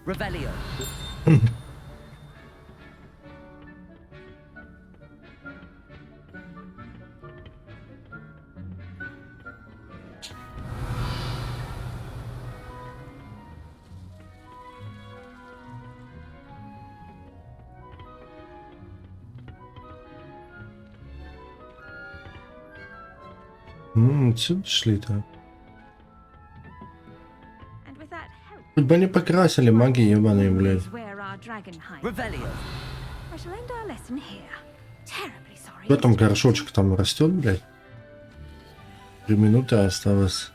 Revelio. Отсюда шли-то. Хоть бы они покрасили маги ебаные, блядь. Revelio. Кто там горшочек там растет, блядь? 3 минуты осталось.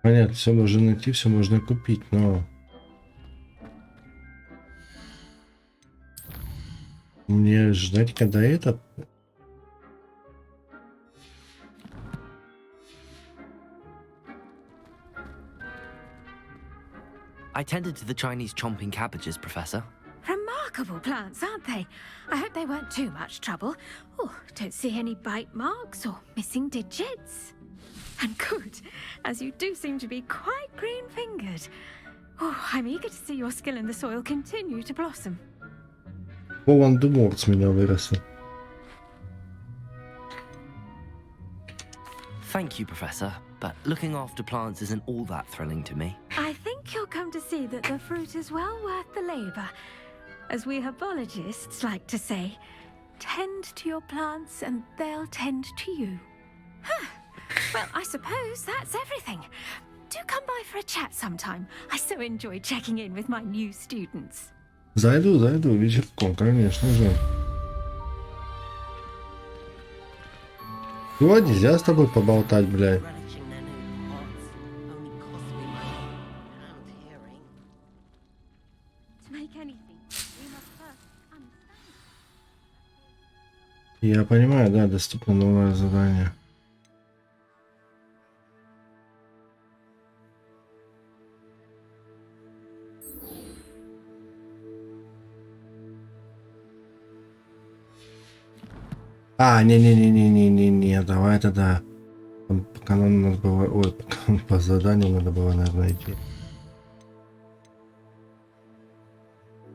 Понятно, все можно найти, все можно купить, но мне ждать, когда этот. I tended to the Chinese chomping cabbages, Professor. Remarkable plants, aren't they? I hope they weren't too much trouble. Oh, don't see any bite marks or missing digits. And good, as you do seem to be quite green-fingered. Oh, I'm eager to see your skill in the soil continue to blossom. Волан-де-Морт с меня выросла. Thank you, Professor, but looking after plants isn't all that thrilling to me. I think you'll come to see that the fruit is well worth the labor. As we herbologists like to say, tend to your plants and they'll tend to you. Huh. Well, I suppose that's everything. Do come by for a chat sometime. I so enjoy checking in with my new students. Зайду вечерком, конечно же. Ну, нельзя с тобой поболтать, блядь. Я понимаю, да, доступно новое задание. А, не, давай тогда. Там по канону надо было... Ой, по заданию надо было, наверное, идти.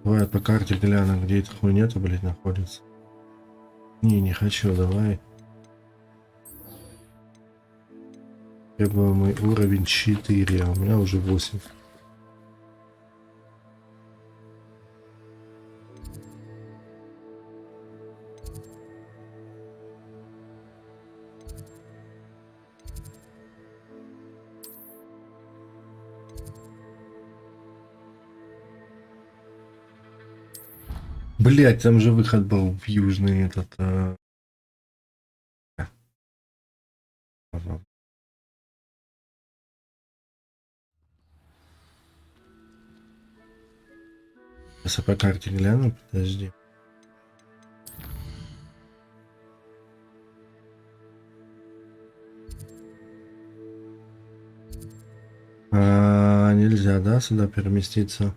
Давай по карте гляну, где эта хуйня-то, блядь, находится. Не хочу, давай. Требуемый уровень 4, а у меня уже 8. Блять, там же выход был в южный этот. Сейчас я по карте гляну, подожди. Нельзя, да, сюда переместиться?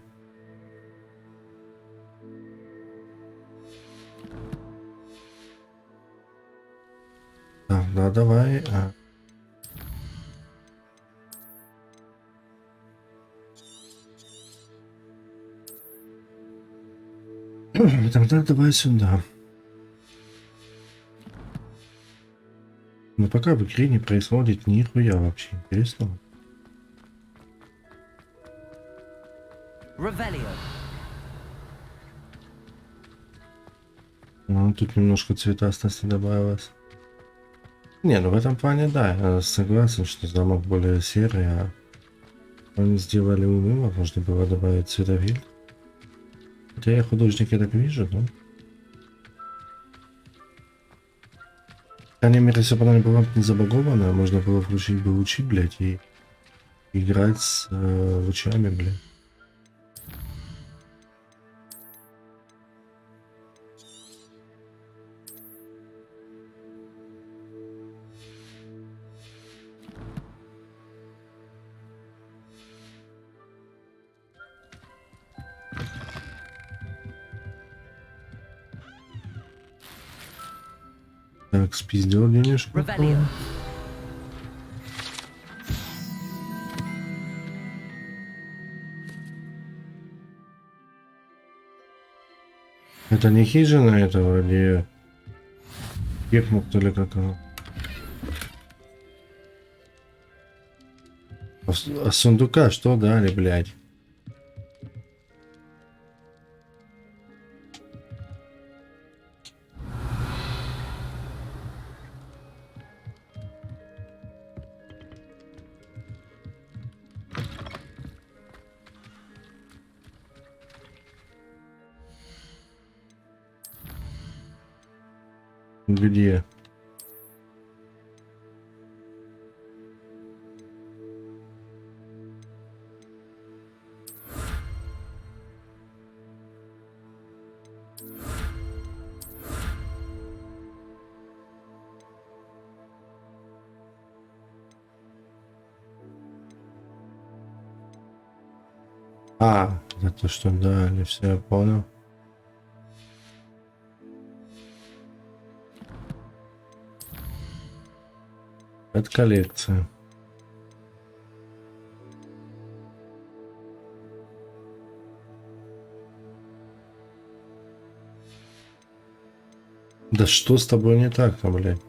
Да, давай. Тогда давай сюда. Но пока в игре не происходит нихуя вообще интересного. Ну, тут немножко цветастости добавилось. Не, ну в этом плане да, я согласен, что замок более серый, а они сделали уныло, можно было добавить цветовик. Хотя я художник, я так вижу, да? По крайней мере, если бы она была не забагована, можно было включить бы лучи, блядь, и играть с лучами, блядь. Так, спиздил денежку. Это не хижина этого, или Кекмук, то ли как оно? А сундука что дали, блядь? Где? Это что дали, все, я понял. Это коллекция. Да что с тобой не так-то, блядь?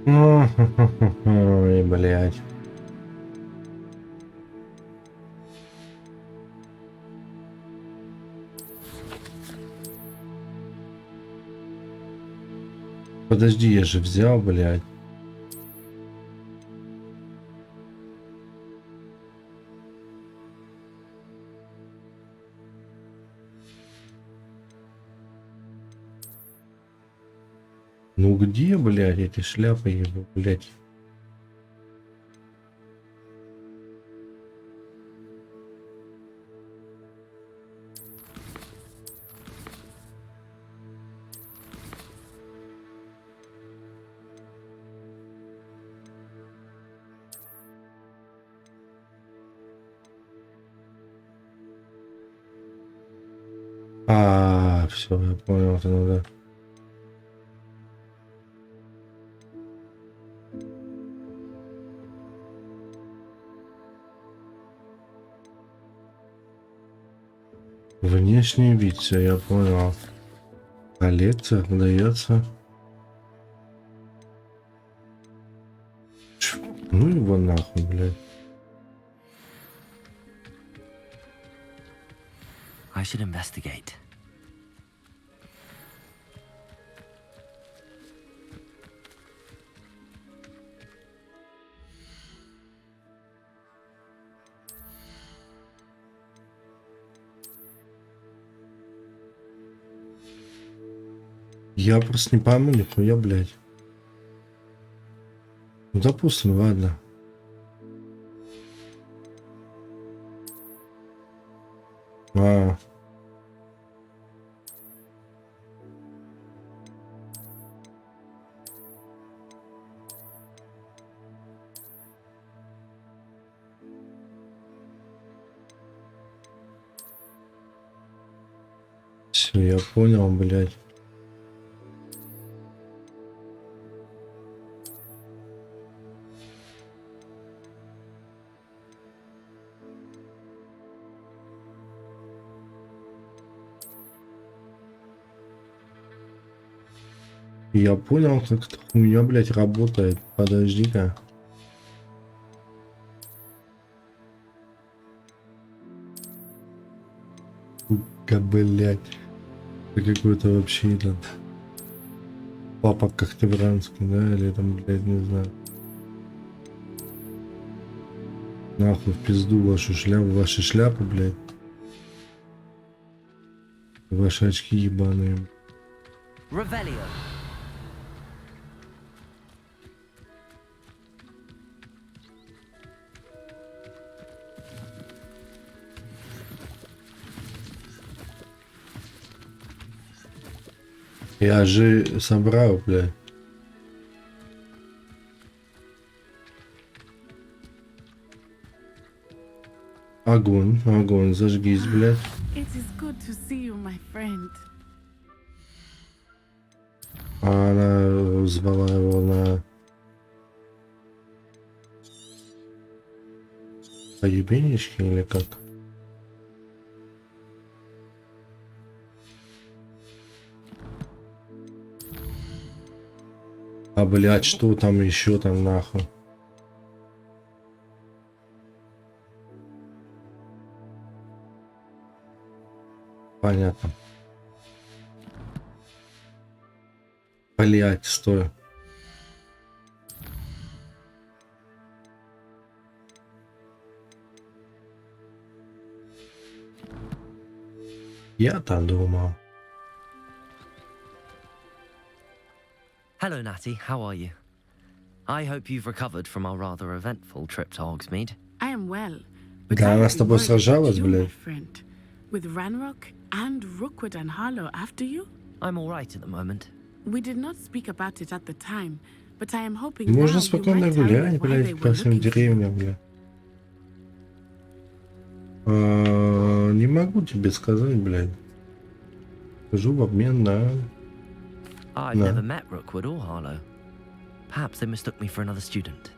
Ой, блядь. Подожди, я же взял, блядь. Ну где, блядь, эти шляпы его, блядь? Все, я понял, это надо. Внешний вид, все, я понял. Коллекция дается. Ну его нахуй, блядь. I should investigate. Я просто не пойму нихуя, блядь. Ну, допустим, ладно. Все, я понял, блядь. Я понял, как эта хуйня, блядь, работает. Подожди-ка. Сука, блядь. Это какой-то вообще этот... Папа Когтевранский, да? Или там, блядь, не знаю. Нахуй в пизду вашу шляпу, ваши шляпы, блядь. Ваши очки ебаные. Revelio. Я же собрал, блядь. Огонь, огонь, зажгись, блядь. It is good to see you, my friend. А она звала его на поебенечки или как? А, блядь, что там еще там нахуй? Понятно. Блядь, стой. Я-то думал. Hello, Natty. How are you? I hope you've recovered from our rather eventful trip to Hogsmeade. I am well. But Да, I она have с been тобой worried сражалась, about you, my блядь. friend. With Ranrock and Rookwood and Harlow after you? I'm all right at the moment. We did not speak about it at the time, but I am hoping Можно now you спокойно might tell me гулять, why they блядь, were по всем looking for you. деревням, блядь. Не могу тебе сказать, блядь. Скажу в обмен на... I've No. never met Rookwood or Harlow. Perhaps they mistook me for another student.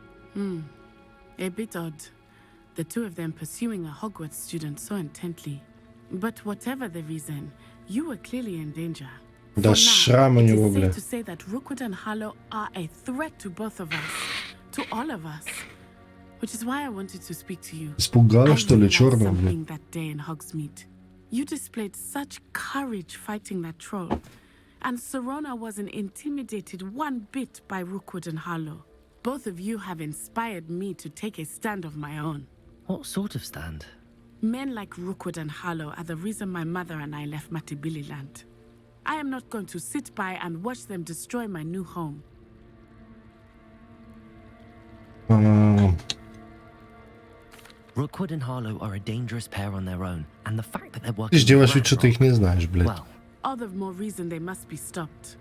A bit odd. The two of them pursuing a Hogwarts student so intently. But whatever the reason, you were clearly in danger. Да шрам у него, бля. To say that Rookwood and Hollow are a threat to both of us, to all of us, which is why I wanted to speak to you. Испугала, что ли, черного, бля? Something that day in Hogsmeade. You displayed such courage fighting that troll, and Serona wasn't intimidated one bit by Rookwood and Hollow. Both of you have inspired me to take a stand of my own. What sort of stand? Men like Rookwood and Hollow are the reason my mother and I left Matabeleland. I am not going to sit by and watch them destroy my new home. Rookwood and Harlow are a dangerous pair on their own, and the fact that they're working Ты делаешь вид, что ты их не знаешь, блядь. Well, all the more reason they must be stopped.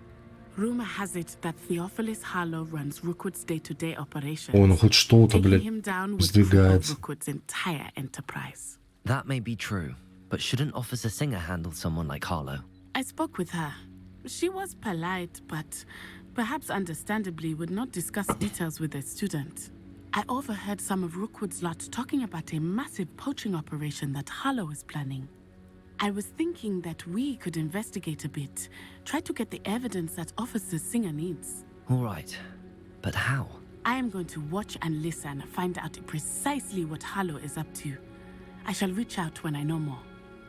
Rumor has it that Theophilus Harlow runs Rookwood's day-to-day operations. О, ну хоть что-то, Taking блядь, him down would cripple сдвигается. Rookwood's entire enterprise. that may be true, but shouldn't Officer Singer handle someone like Harlow? I spoke with her. She was polite, but perhaps understandably would not discuss details with a student. I overheard some of Rookwood's lot talking about a massive poaching operation that Harlow is planning. I was thinking that we could investigate a bit, try to get the evidence that Officer Singer needs. All right, but how? I am going to watch and listen, find out precisely what Harlow is up to. I shall reach out when I know more.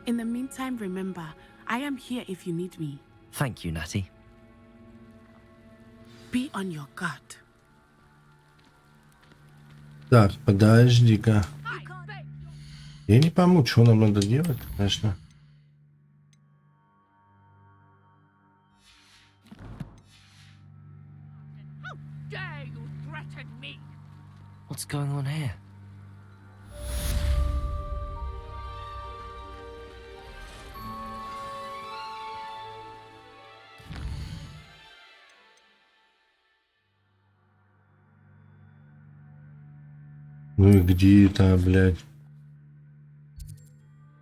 In the meantime, remember, I am here if you need me. Thank you, Natty. Be on your guard. Так, подожди-ка. Я не пойму, что нам надо делать, конечно. What's going on here? Ну и где это, блядь?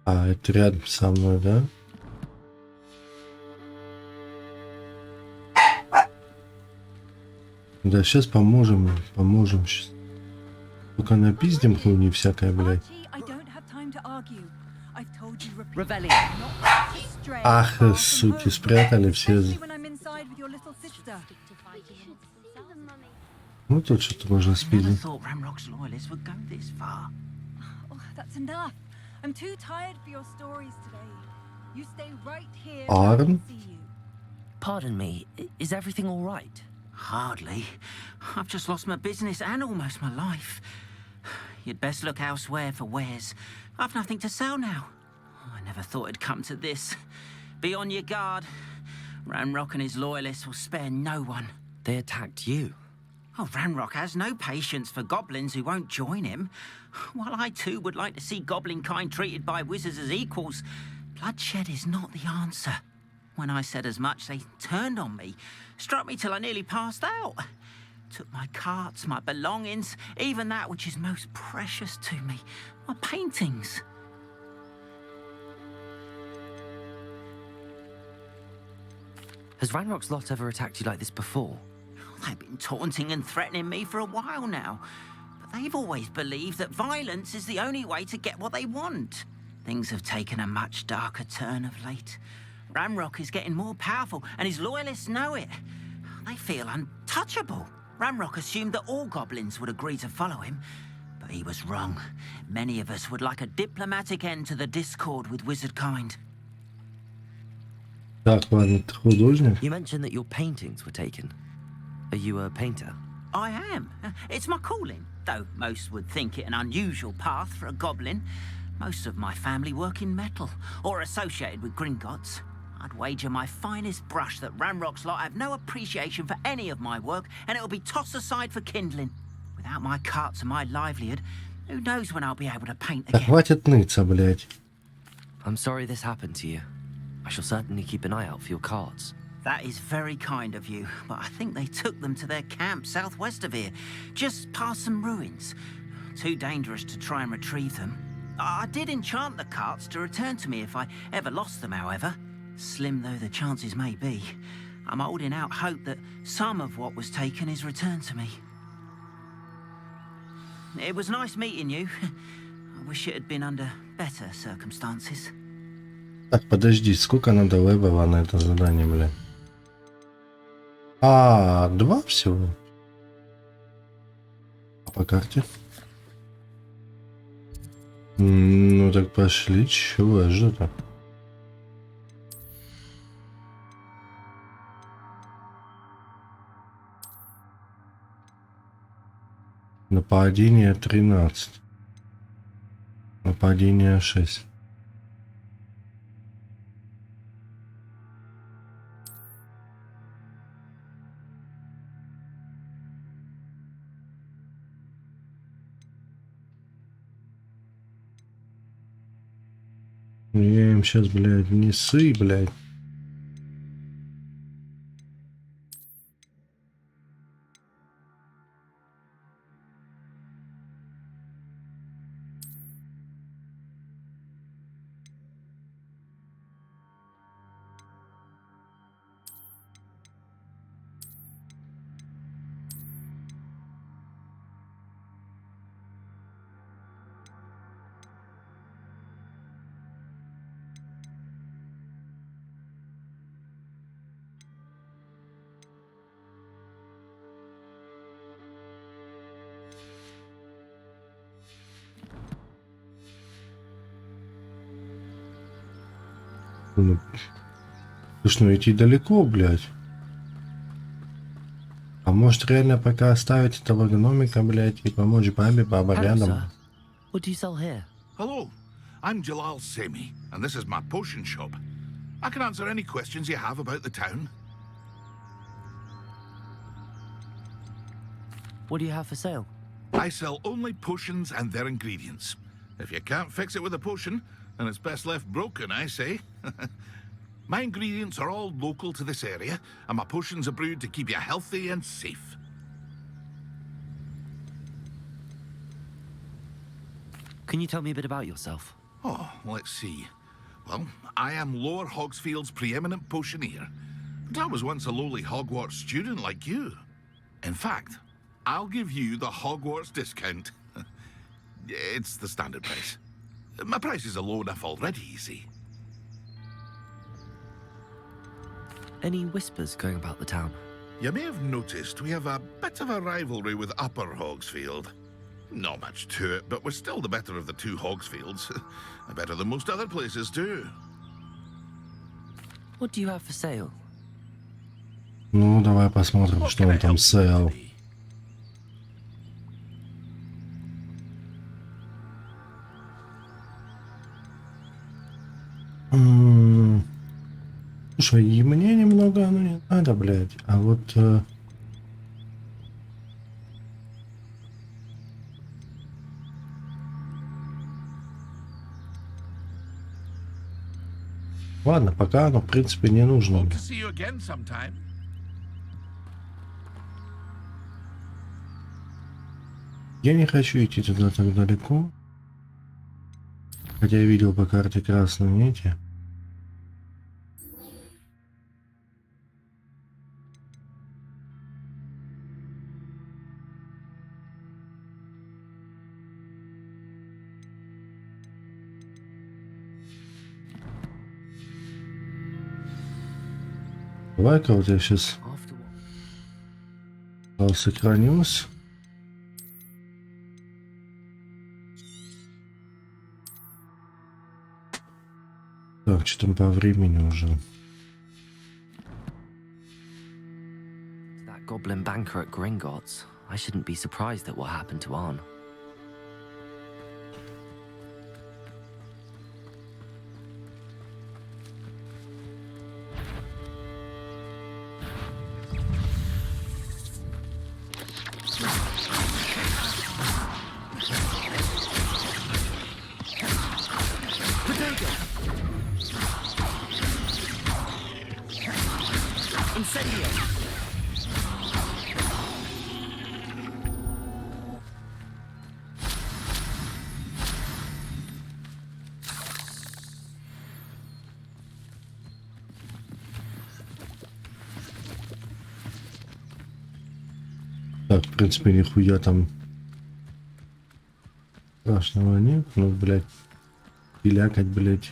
А, это рядом со мной, да? Да, сейчас поможем сейчас. Только напиздим хуйни всякая, блядь. Ах, суки, спрятали все. Ну тут что-то можно спиздить. Арн? Pardon me, is everything all right? Hardly. I've just lost my business and almost my life. You'd best look elsewhere for wares. I've nothing to sell now. I never thought it'd come to this. Be on your guard. Ranrock and his loyalists will spare no one. They attacked you. Oh, Ranrock has no patience for goblins who won't join him. While I too would like to see goblin kind treated by wizards as equals, bloodshed is not the answer. When I said as much, they turned on me, struck me till I nearly passed out. Took my carts, my belongings, even that which is most precious to me, my paintings. Has Ranrock's lot ever attacked you like this before? They've been taunting and threatening me for a while now, but they've always believed that violence is the only way to get what they want. Things have taken a much darker turn of late. Ranrock is getting more powerful, and his loyalists know it. They feel untouchable. Ranrock assumed that all goblins would agree to follow him, but he was wrong. Many of us would like a diplomatic end to the discord with wizard kind. Так, ладно, ты художник? You mentioned that your paintings were taken. Are you a painter? I am. It's my calling, though most would think it an unusual path for a goblin. Most of my family work in metal, or associated with Gringotts. I'd wager my finest brush that Ranrock's lot have no appreciation for any of my work, and it'll be tossed aside for kindling. Without my carts and my livelihood, who knows when I'll be able to paint Да again. хватит ныться, блядь. I'm sorry this happened to you. I shall certainly keep an eye out for your cards. That is very kind of you, but I think they took them to their camp southwest of here, just past some ruins. Too dangerous to try and retrieve them. I did enchant the carts to return to me if I ever lost them, however. Slim though the chances may be, I'm holding out hope that some of what was taken is returned to me. It was nice meeting you. I wish it had been under better circumstances. Так, подожди, сколько надо левела на это задание, бля? А, 2 всего. А по карте? Ну так пошли, чего же-то? Нападение 13. Нападение 6. Я им сейчас, блядь, не ссы, блядь. Слушай, ну идти далеко, блядь. А может реально пока оставить этого гномика, блядь, и помочь бабе, баба рядом? What do you sell here? Hello, I'm Jalal Semi, and this is my potion shop. I can answer any questions you have about the town. What do you have for sale? I sell only potions and their ingredients. If you can't fix it with a potion, then it's best left broken, I say. My ingredients are all local to this area, and my potions are brewed to keep you healthy and safe. Can you tell me a bit about yourself? Oh, let's see. Well, I am Lower Hogsfield's preeminent potioneer. But I was once a lowly Hogwarts student like you. In fact, I'll give you the Hogwarts discount. It's the standard price. My prices are low enough already, you see. Any whispers going about the town? You may have noticed we have a bit of a rivalry with Upper Hogsfield. Not much to it, but we're still the better of the two Hogsfields. Better than most other places too. What do you have for sale? Ну, давай посмотрим, что он там сел. Слушай, и мне немного оно не надо, блядь. А вот... Ладно, пока оно, в принципе, не нужно. Я не хочу идти туда так далеко. Хотя я видел по карте красные эти. Давай-ка вот я сейчас сохранюсь. Так, что там по времени уже? That goblin banker at Gringotts. I shouldn't be surprised at what happened to Arn. Так, в принципе, нихуя там страшного нет. Ну, блядь, пилякать, блядь.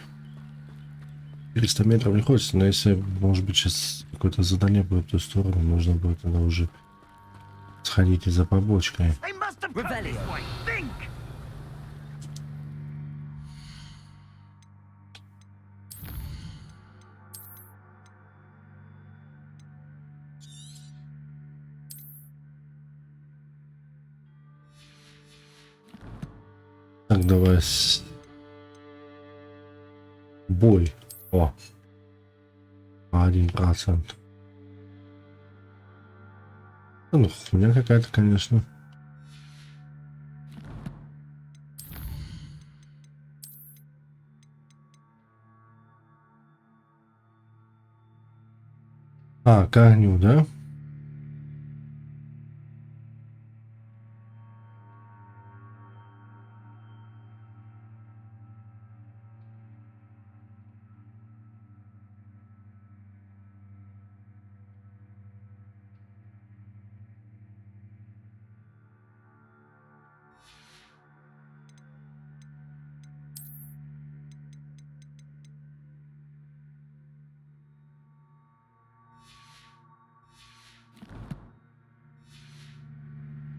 400 метров не хочется, но если, может быть, сейчас какое-то задание будет в ту сторону, нужно будет тогда уже сходить и за побочкой. Так, давай. Бой. О. 1%. Ну, хуйня какая-то, конечно. А, к огню, да?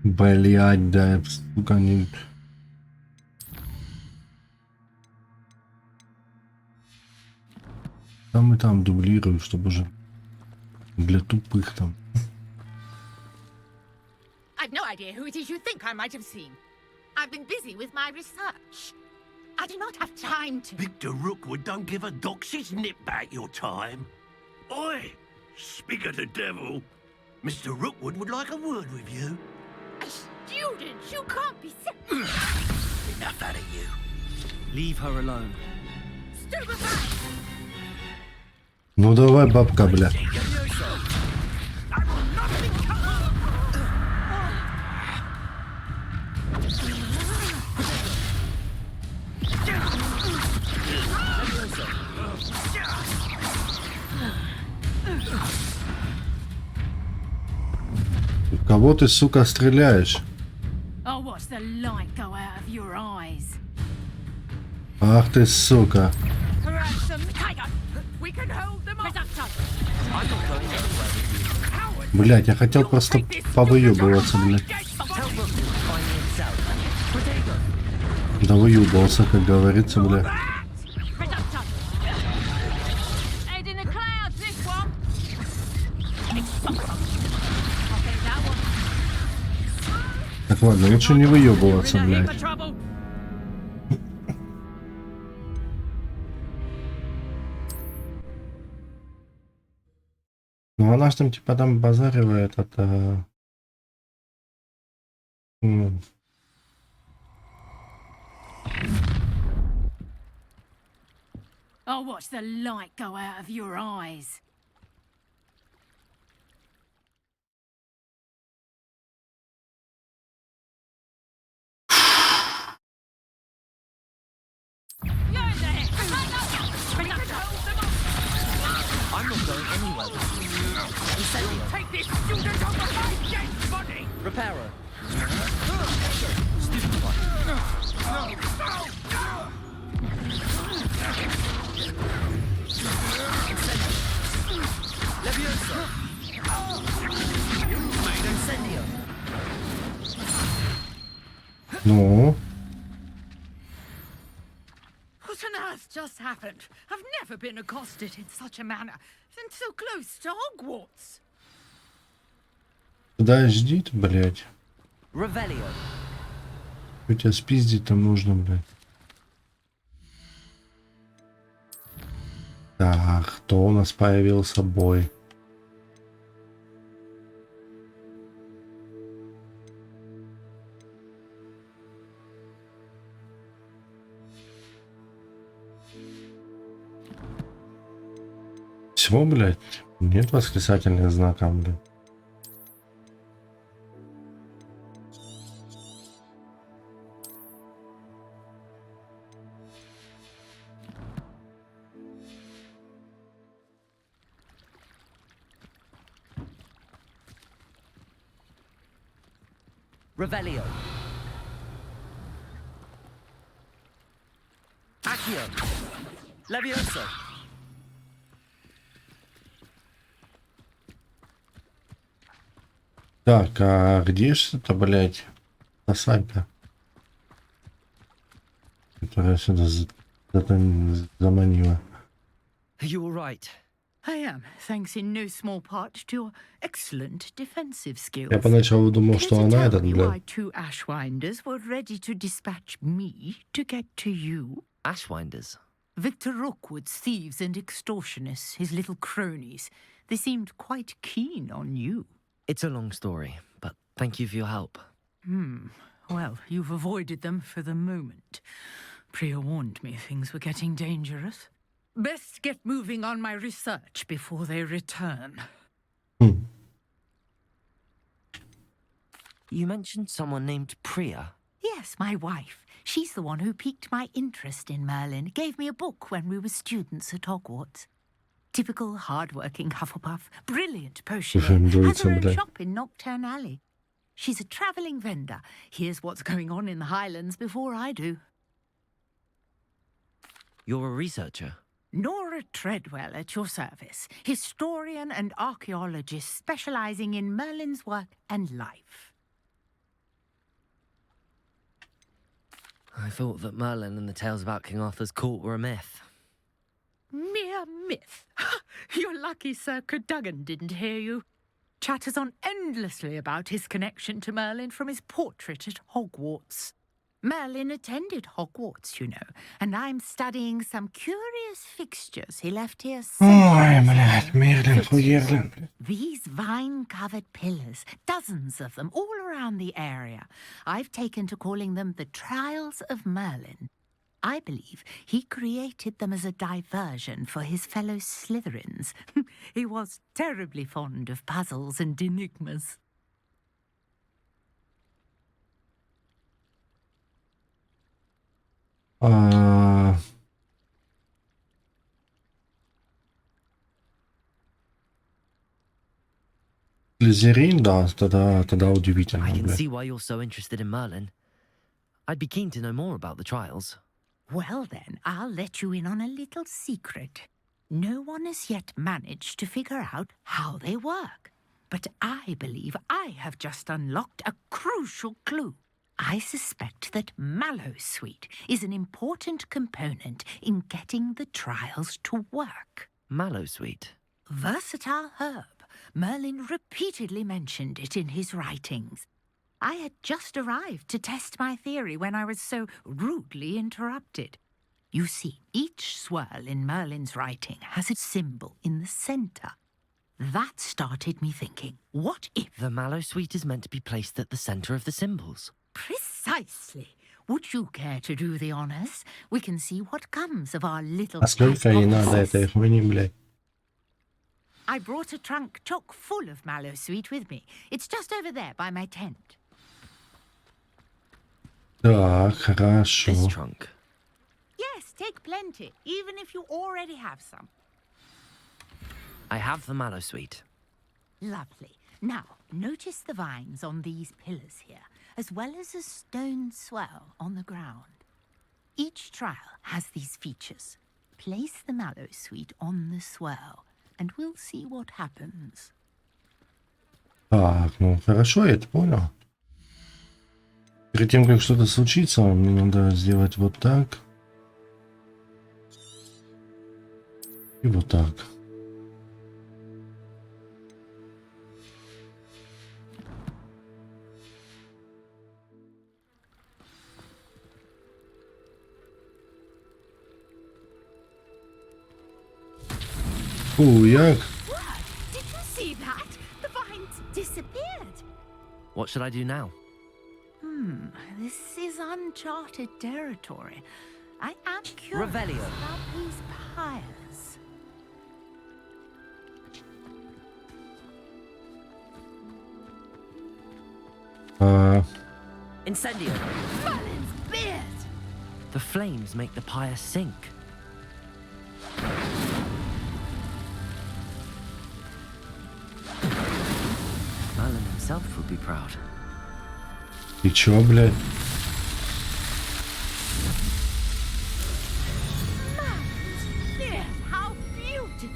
Блядь, да, сука, не... Там и там дублирую, чтобы уже для тупых там. I've no idea who it is you think I might have seen. I've been busy with my research. I do not have time to... Victor Rookwood don't give a dox's nip back your time. Oi! Speak of the devil. Mr. Rookwood would like a word with you. A student? You can't be... Enough out of you. Leave her alone. Stupefy! Ну давай, бабка, бля. Кого ты, сука, стреляешь? I'll watch the light go out of your eyes. Ах ты, сука. Блять, я хотел просто повыебываться, блядь. Да выебался, как говорится, блядь. Так, ладно, лучше не выебываться, блядь. Ну она ж там типа там базаривает это... I'll watch the light go out of your eyes. I'm not going anywhere. Take this student off of my dead body! Repairer. Leviosa. Incendio. Ну? What on earth just happened? I've never been accosted in such a manner, and so close to Hogwarts. Подожди ты, блядь. Revelio. У тебя спиздить там нужно, блядь. Так, кто у нас появился бой? Всего, блядь, нет восклицательных знаков, блядь. Revelio. Accio. Leviosa. Так, а где ж это, блядь, Сасайка? Которая сюда заманила. You all right? I am, thanks in no small part to your excellent defensive skills. Я поначалу думал, что она этот, Why блядь. two Ashwinders were ready to dispatch me to get to you? Ashwinders? Victor Rookwood's thieves and extortionists, his little cronies. They seemed quite keen on you. It's a long story, but thank you for your help. Well, you've avoided them for the moment. Priya warned me things were getting dangerous. Best get moving on my research before they return. You mentioned someone named Priya. Yes, my wife. She's the one who piqued my interest in Merlin. Gave me a book when we were students at Hogwarts. Typical hard-working Hufflepuff. Brilliant potioner. Has her own shop in Knockturn Alley. She's a travelling vendor. Hears what's going on in the Highlands before I do. You're a researcher? Nora Treadwell at your service. Historian and archaeologist specialising in Merlin's work and life. I thought that Merlin and the tales about King Arthur's court were a myth. Mere myth. You're lucky Sir Cadogan didn't hear you. Chatters on endlessly about his connection to Merlin from his portrait at Hogwarts. Merlin attended Hogwarts, you know, and I'm studying some curious fixtures he left here. Ой, блядь, Мерлин, хуерлин. These vine-covered pillars, dozens of them, all around the area. I've taken to calling them the Trials of Merlin. I believe he created them as a diversion for his fellow Slytherins. He was terribly fond of puzzles and enigmas. Слизерин, да, тогда удивительно, I can блядь. see why you're so interested in Merlin. I'd be keen to know more about the trials. Well then, I'll let you in on a little secret. No one has yet managed to figure out how they work. But I believe I have just unlocked a crucial clue. I suspect that Mallowsweet is an important component in getting the trials to work. Mallowsweet? Versatile herb. Merlin repeatedly mentioned it in his writings. I had just arrived to test my theory when I was so rudely interrupted. You see, each swirl in Merlin's writing has a symbol in the centre. That started me thinking, what if... The Mallowsweet is meant to be placed at the centre of the symbols. Precisely. Would you care to do the honours? We can see what comes of our little... А сколько ей надо этой хуйни, блядь? I brought a trunk chock full of Mallowsweet with me. It's just over there by my tent. Так, хорошо. This trunk? Yes, take plenty, even if you already have some. I have the Mallowsweet. Lovely. Now, notice the vines on these pillars here, as well as a stone swell on the ground. Each trial has these features. Place the Mallowsweet on the swell, and we'll see what happens. Так, ну хорошо, я это понял. Перед тем, как что-то случится, мне надо сделать вот так. И вот так. Хуяк. Did you see that? The vines disappeared. What should I do now? This is uncharted territory. I am curious Revelio. about these pyres. Incendio! Merlin's beard! The flames make the pyre sink. Merlin himself would be proud. И чё, блядь? Merlin's beard! How beautiful!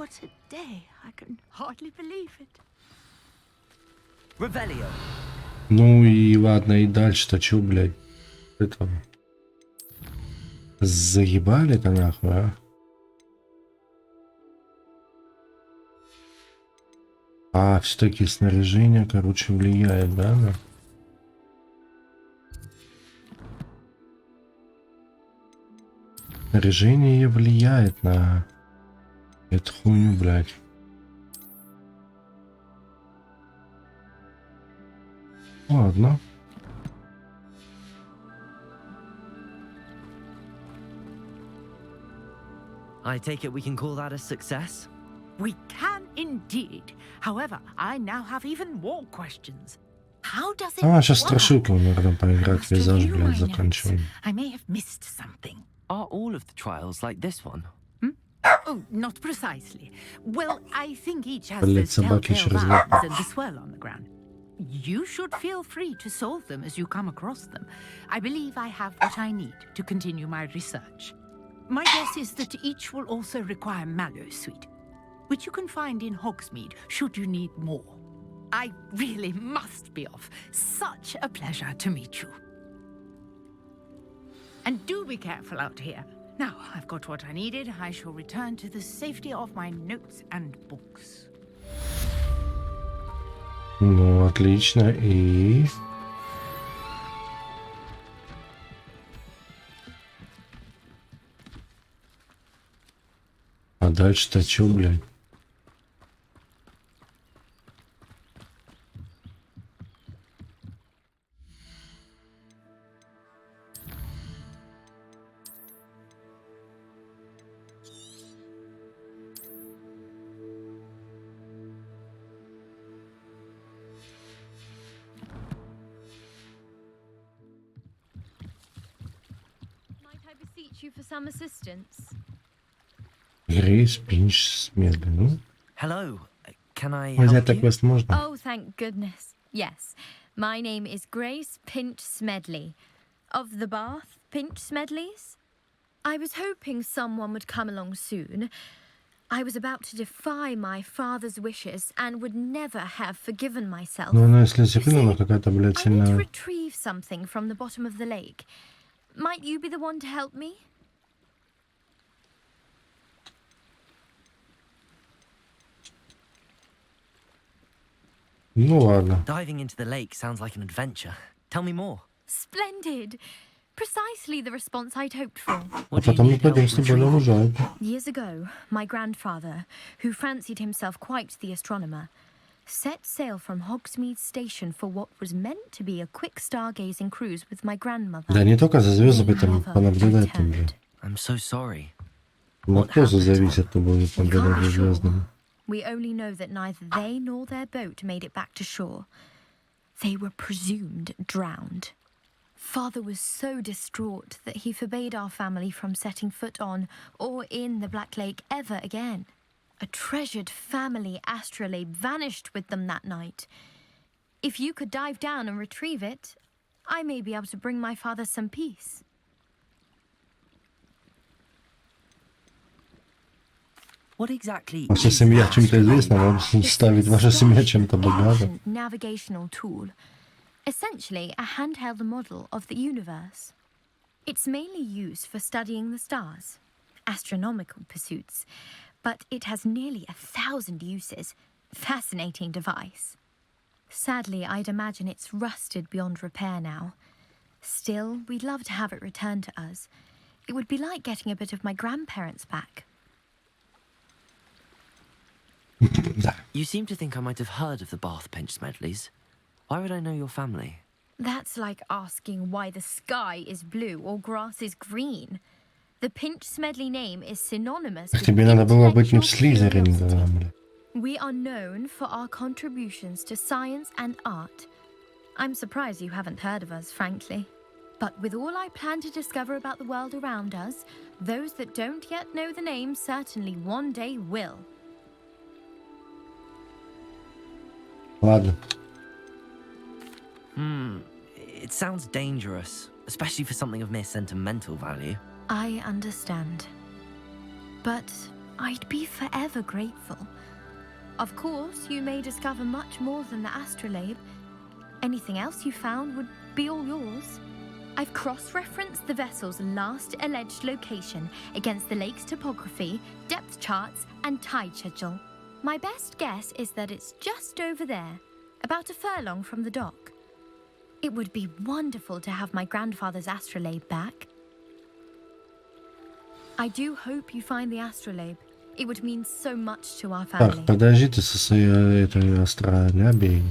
what a day. I can hardly believe it. Revelio. Ну и ладно, и дальше-то чё, блядь? Это... Заебали-то нахуй, а? А, все-таки снаряжение, короче, влияет, да? Снаряжение влияет на эту хуйню, блядь. Ладно. I take it we can call that a success? We can indeed. However, I now have even more questions. How does it А, сейчас work? страшилку можно поиграть, визаж, блядь, заканчиваем. I may have missed something. Are all of the trials like this one? Oh, not precisely. Well, I think each has Блядь, those собаки еще telltale разговаривают. vines and the swirl on the ground. You should feel free to solve them as you come across them. I believe I have what I need to continue my research. My guess is that each will also require mallow sweet, which you can find in Hogsmeade should you need more. I really must be off. Such a pleasure to meet you. And do be careful out here. Now, I've got what I needed. I shall return to the safety of my notes and books. Ну, отлично, и... А дальше-то чё, блядь? You for some assistance. Грейс, Пинч, Смедли, ну? Hello. Can I Взять help так you? квест можно? Oh, thank goodness. Yes. My name is Grace Pinch Smedley. Of the Bath Pinch Smedleys. I was hoping someone would come along soon. I was about to defy my father's wishes and would never have forgiven myself. Ну, она если зеленая какая-то, блядь, I need to сильная. retrieve something from the bottom of the lake. Might you be the one to help me? Ну ладно. Diving into the lake sounds like an adventure. Tell me more. Splendid. Precisely the response I'd hoped for. А потом мы пойдем с тобой на лужайку. Years ago, my grandfather, who fancied himself quite the astronomer, set sail from Hogsmeade Station for what was meant to be a quick stargazing cruise with my grandmother. Да не только за звездами там понаблюдать там, блядь. I'm so sorry. На позу зависит, кто будет наблюдать за звездами. We only know that neither they nor their boat made it back to shore. They were presumed drowned. Father was so distraught that he forbade our family from setting foot on or in the Black Lake ever again. A treasured family astrolabe vanished with them that night. If you could dive down and retrieve it, I may be able to bring my father some peace. What exactly Ваша is семья чем-то известна, вам ставить ваша семья чем-то богата. Navigational tool. Essentially, a handheld model of the universe. It's mainly used for studying the stars, astronomical pursuits, but it has nearly 1,000 uses. Fascinating device. Sadly, I'd imagine it's rusted beyond repair now. Still, we'd love to have it returned to us. It would be like getting a bit of my grandparents back. You seem to think I might have heard of the Bath Pinch Smedleys. Why would I know your family? That's like asking why the sky is blue or grass is green. The Pinch Smedley name is synonymous with Тебе надо было быть не в intellectual Слизерине, curiosity. да, блядь. We are known for our contributions to science and art. I'm surprised you haven't heard of us, frankly. But with all I plan to discover about the world around us, those that don't yet know the name certainly one day will. Ладно. It sounds dangerous, especially for something of mere sentimental value. I understand. But I'd be forever grateful. Of course, you may discover much more than the astrolabe. Anything else you found would be all yours. I've cross-referenced the vessel's last alleged location against the lake's topography, depth charts, and tide schedule. My best guess is that it's just over there, about a furlong from the dock. It would be wonderful to have my grandfather's astrolabe back. I do hope you find the astrolabe. It would mean so much to our family. Так, подождите со своей этой астролябией.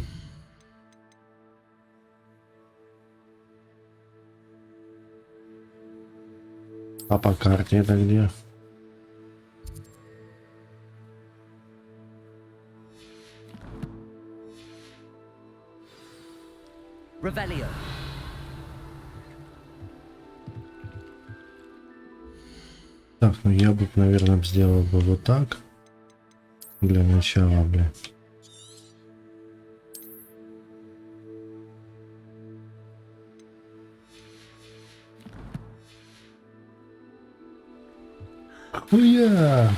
А по карте это где? Revelio. Так, ну я бы, наверное, сделал бы вот так. Для начала, бля. Хуяк!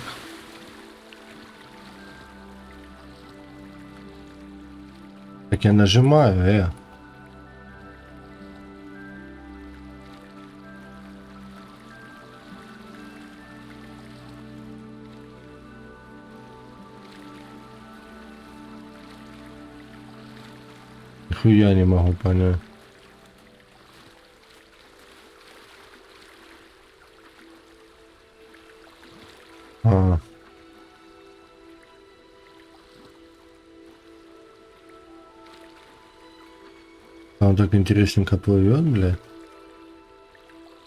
Так я нажимаю, Нихуя не могу понять. А. Он так интересненько плывет, блядь.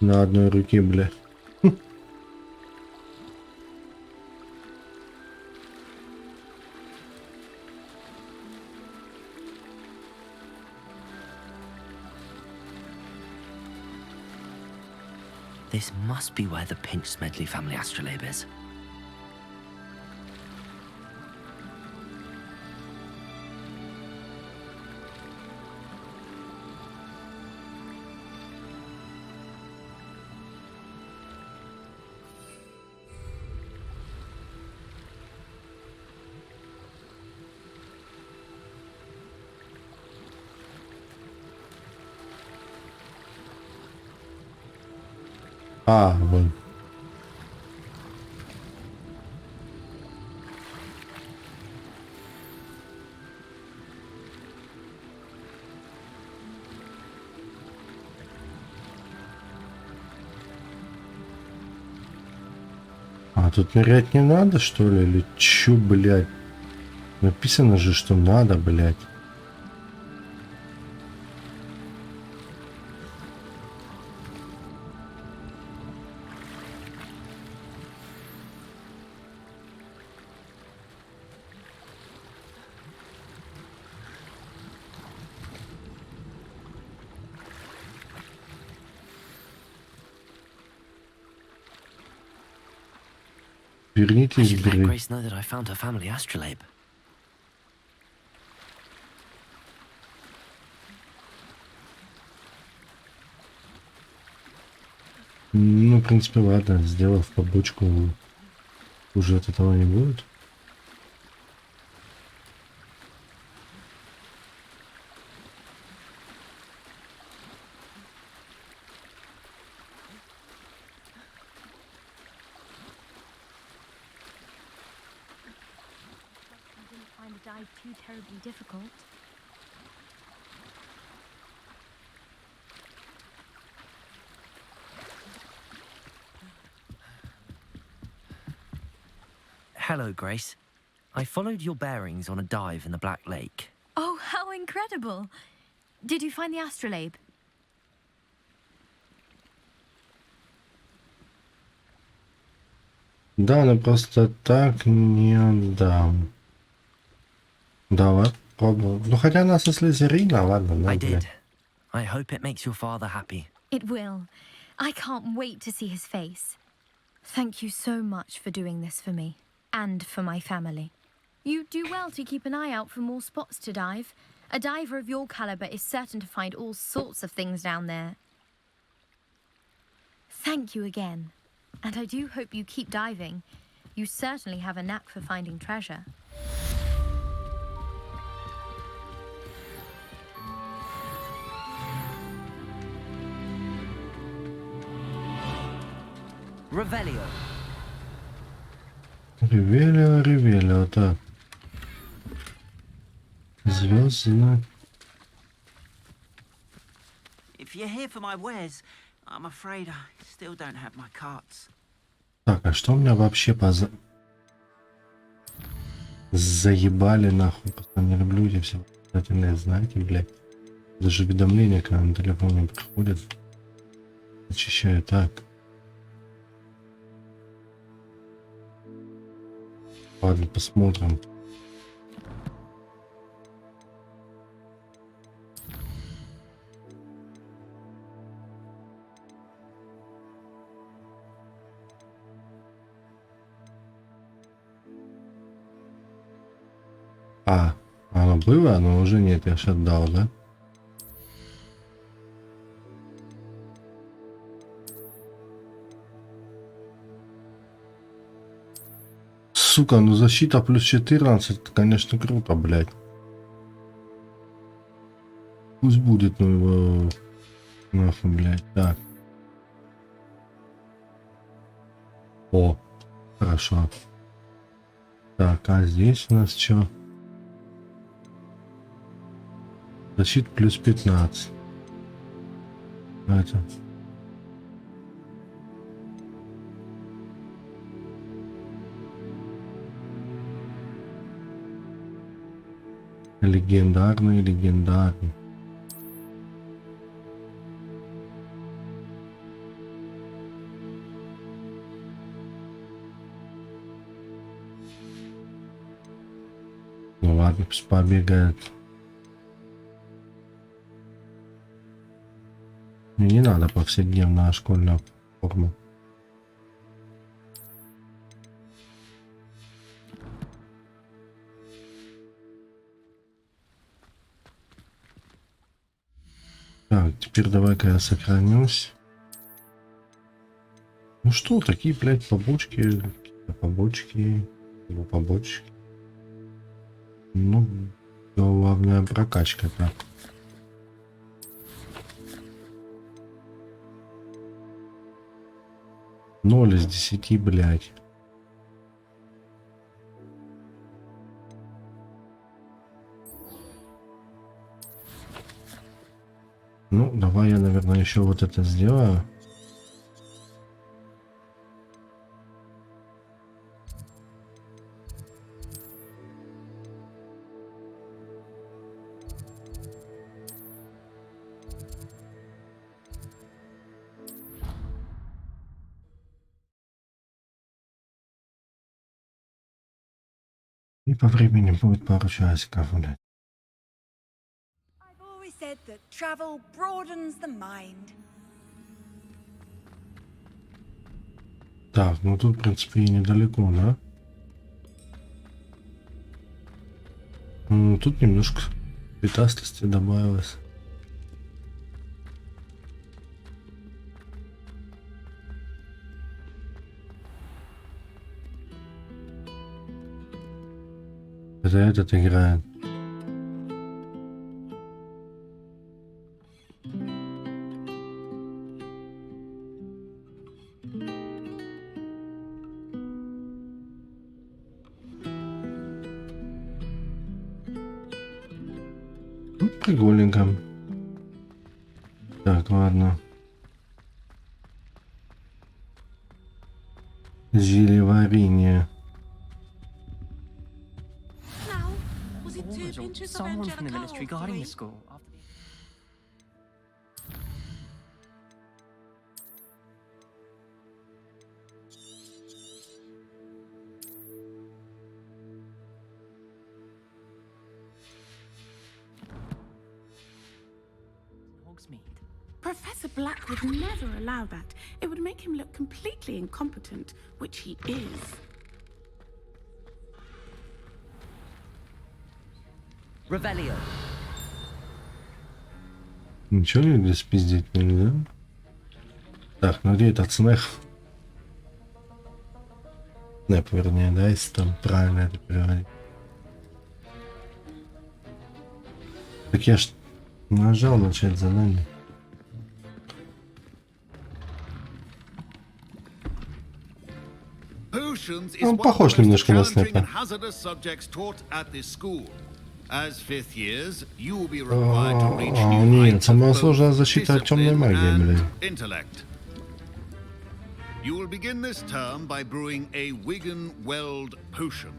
На одной руке, блядь. This must be where the Pinch Smedley family astrolabe is. А, вон. А тут нырять не надо, что ли? Или чё, блядь? Написано же, что надо, блядь. I Вернитесь, should let блядь. Grace know that I found her family astrolabe. Ну, в принципе, ладно, сделав побочку, уже от этого не будет. Too terribly difficult. Hello, Grace. I followed your bearings on a dive in the Black Lake. Oh, how incredible! Did you find the astrolabe? Да, но просто так не отдам. Давай, пробуем. Ну, хотя нас и Слизерина, ладно, да, I блядь. did. I hope it makes your father happy. It will. I can't wait to see his face. Thank you so much for doing this for me. And for my family. You do well to keep an eye out for more spots to dive. A diver of your caliber is certain to find all sorts of things down there. Thank you again. And I do hope you keep diving. You certainly have a knack for finding treasure. Revelio. Ревелио, так. Звездно. If you're here for my wares, I'm afraid I still don't have my carts. Так, а что у меня вообще заебали нахуй? Просто не люблю эти все обязательные знаки, блядь. Даже уведомления к нам на телефоне приходят. Очищаю так. Ладно, посмотрим. Оно было, но уже нет, я ж отдал, да? Сука, ну защита плюс 14, это, конечно, круто, блядь. Пусть будет, ну его... Нахуй, блядь, так. О, хорошо. Так, а здесь у нас что? Защита плюс 15. Это. Легендарный. Ну ладно, пусть побегает. Мне не надо повседневная школьная форма. Так, теперь давай-ка я сохранюсь. Ну что, такие, блядь, побочки. Ну, главная прокачка, так. Ноль из 10, блядь. Ну, давай я, наверное, еще вот это сделаю. И по времени будет пару часиков, блядь. I've always said that travel broadens the mind. Так, ну тут, в принципе, и недалеко, да? Ну, тут немножко питастости добавилось. Это этот играет. Ну, прикольненько. Так, ладно. Зельеварение. Someone from the ministry guarding the school. Professor Black would never allow that. It would make him look completely incompetent, which he is. Revelio. Ничего ли здесь пиздить нельзя? Так, ну где этот смех? Снэп, вернее, да, если там правильно это переводить. Так я ж нажал начать задание. Он похож немножко на Снэпа. Нет, самая сложная защита от темной магии, блин. You will begin this term by brewing a Wiggen-Weld potion.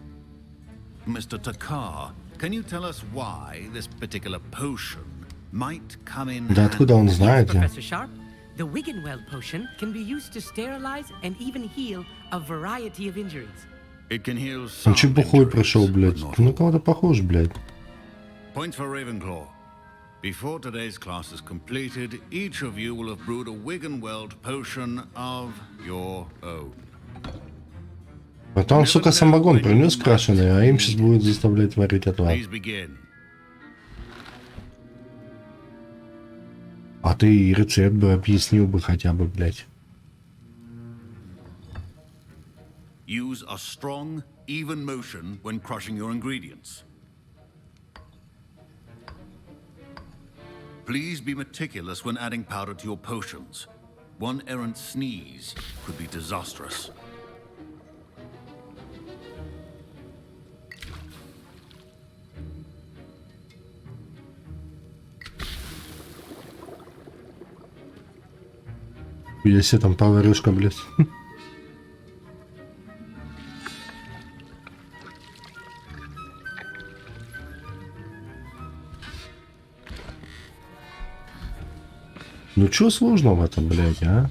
Mr. Takar, can you tell us why this particular potion might come in Да откуда он знает? Professor Sharp, the Wiggen-Weld potion can be used to sterilize and even heal a variety of injuries. It can heal Он some чепухой пришел, блядь. Ты на кого-то похож, блядь. Point for Ravenclaw. Before today's class is completed, each of you will have brewed a Wiggen-Weld potion of your own. А там, сука, самогон принес крашеный, а им сейчас будет заставлять варить отвар. Please begin. А ты рецепт бы объяснил бы хотя бы, блядь. Use a strong, even motion when crushing your ingredients. Please be meticulous when adding powder to your potions. One errant sneeze could be disastrous. Если там поварюшка, блядь. Ну чё сложного в этом, блядь, а?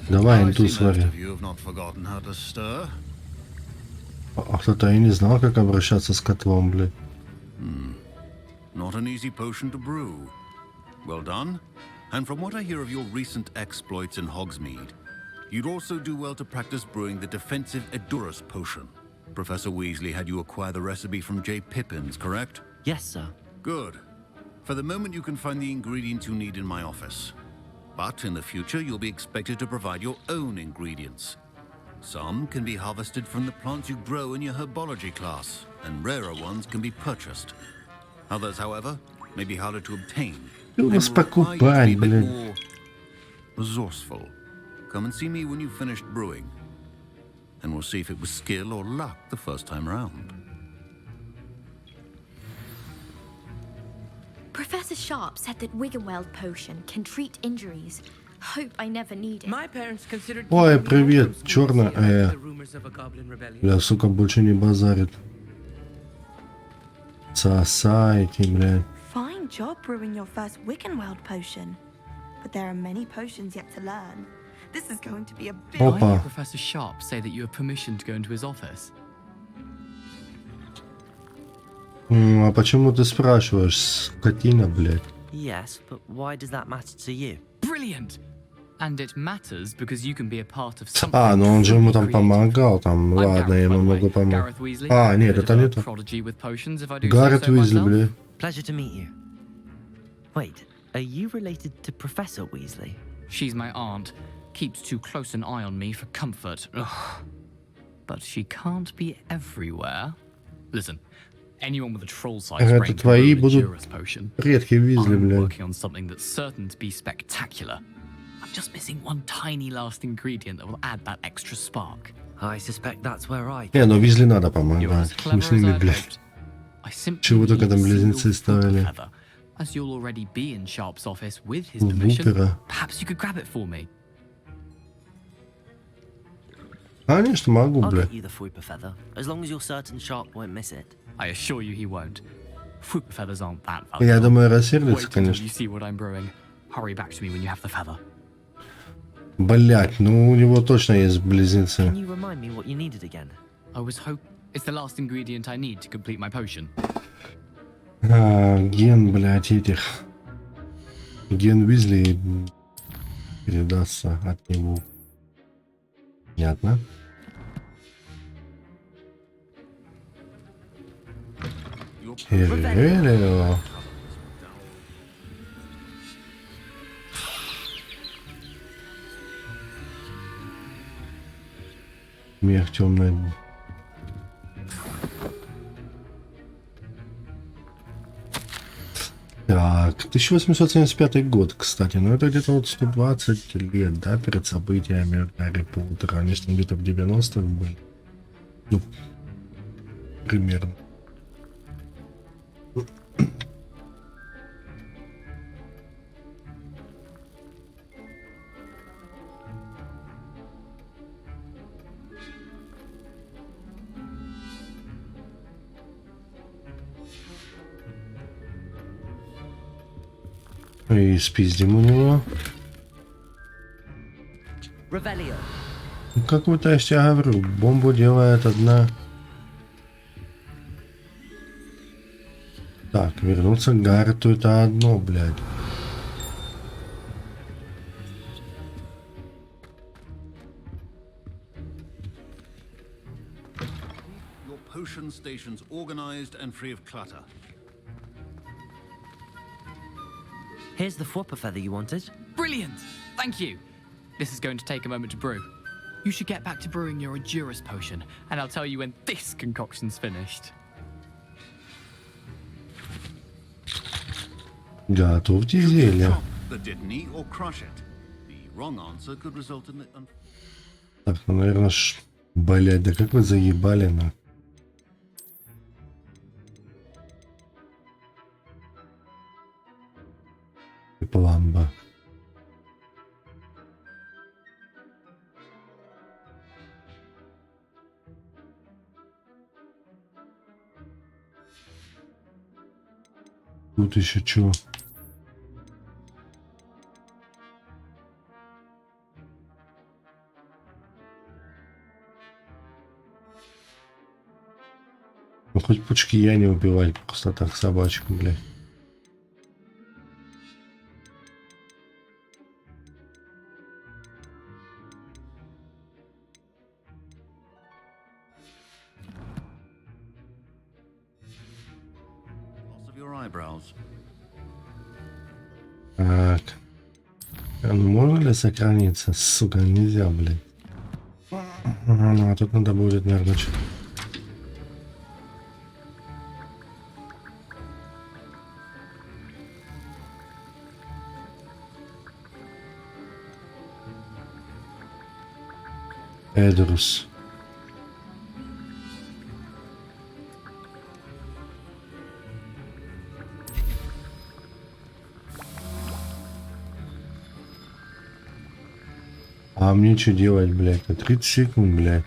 Давай, инту свари. А кто-то и не знал, как обращаться с котлом, блядь. Not an easy potion to brew. Well done. And from what I hear of your recent exploits in Hogsmeade, you'd also do well to practice brewing the defensive Edurus potion. Professor Weasley had you acquire the recipe from J. Pippins, correct? Yes, sir. Good. For the moment, you can find the ingredients you need in my office. But in the future, you'll be expected to provide your own ingredients. Some can be harvested from the plants you grow in your herbology class, and rarer ones can be purchased. Others, however, may be harder to obtain. You must покупать, блин. Resourceful. Come and see me when you've finished brewing, and we'll see if it was skill or luck the first time round. Professor Sharp said that Wiggen-Weld potion can treat injuries. Hope I never need it. My parents considered Ой, привет, черная. Бля, сука, больше не базарит. Сосайте, блядь. Fine job brewing your first Wiggen-Weld potion. But there are many potions yet to learn. This is going to be a big... Did I hear Professor Sharp say that you have permission to go into his office? А почему ты спрашиваешь, скотина, блядь? Yes, but why does that matter to you? Brilliant! And it matters because you can be a part of something. А, ну он же ему там помогал, там, ладно, я ему много помог. А, нет, это не то. Гаррет Уизли, блядь. Pleasure to meet you. Wait, are you related to Professor Weasley? She's my aunt. Keeps too close an eye on me for comfort. Ugh. But she can't be everywhere. Listen. Anyone with a troll-sized brain can brew an Edurus potion. I'm working on something that's certain to be spectacular. I'm just missing one tiny last ingredient that will add that extra spark. I suspect that's where I... Не, ну Визли надо помогать. Мы с ними, блядь. Чего только там близнецы ставили. As you'll already be in Sharp's office with his permission, perhaps you could grab it for me. Конечно, могу, I'll блядь. get you the Fuipa feather, as long as you're certain Sharp won't miss it. I assure you he won't. Fuipa feathers aren't that valuable. Я думаю, рассердится, Wait конечно. until you see what I'm brewing. Hurry back to me when you have the feather. Блять, ну у него точно есть близнецы. Can you remind me what you needed again? I was hope it's the last ingredient I need to complete my potion. Ген, блять, этих. Ген Уизли передастся от него. Понятно. Смех темный. Так, 1875 год, кстати. Ну, это где-то вот 120 лет, да, перед событиями Гарри Поттера. Они там где-то в 90-х были. Ну, примерно. И спиздим у него. Ну, какую-то, я тебе говорю, бомбу делает одна. Так, вернуться к Гаррету это одно, блядь. Your potion stations organized and free of clutter. Here's the flopper feather you wanted. Brilliant! Thank you. This is going to take a moment to brew. You should get back to brewing your Endurance potion, and I'll tell you when this concoction's finished. Готовьте зелья. Так, ну, наверное, блять, да как вы заебали, на. И пламба. Тут еще чего? Ну хоть пучки я не убивать, просто так собачку, блядь. Так. Можно ли сохраниться? Сука, нельзя, блядь. Ну, а тут надо будет, наверное, Эдрус. А мне что делать, блядь? На 30 секунд, блядь.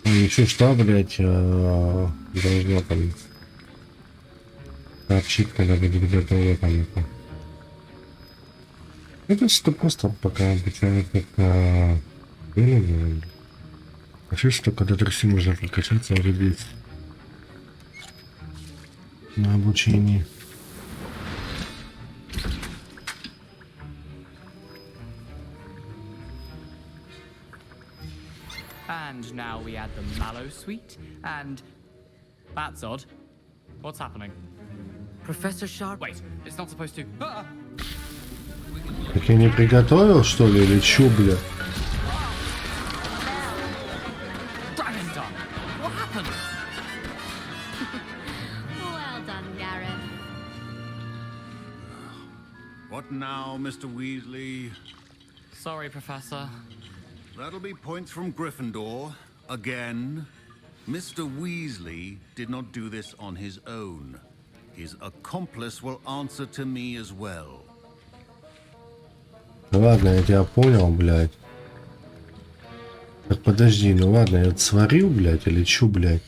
Ну, ничего, что, блядь, должно там сообщить, когда будет готово там это. Это что просто пока обучают как а что когда тряси можно прокачаться уже здесь на обучении. And now we add the mallow sweet, and that's odd. What's happening? Professor Sharp. Wait, it's not supposed to. Так я не приготовил, что ли, или чё, бля? What happened? Well done, Gareth. What now, Mr. Weasley? Sorry, Professor. That'll be points from Gryffindor. Again. Mr. Weasley did not do this on his own. His accomplice will answer to me as well. Ладно, я тебя понял, блядь. Так, подожди, ну ладно, я это сварил, блядь, или чё, блядь?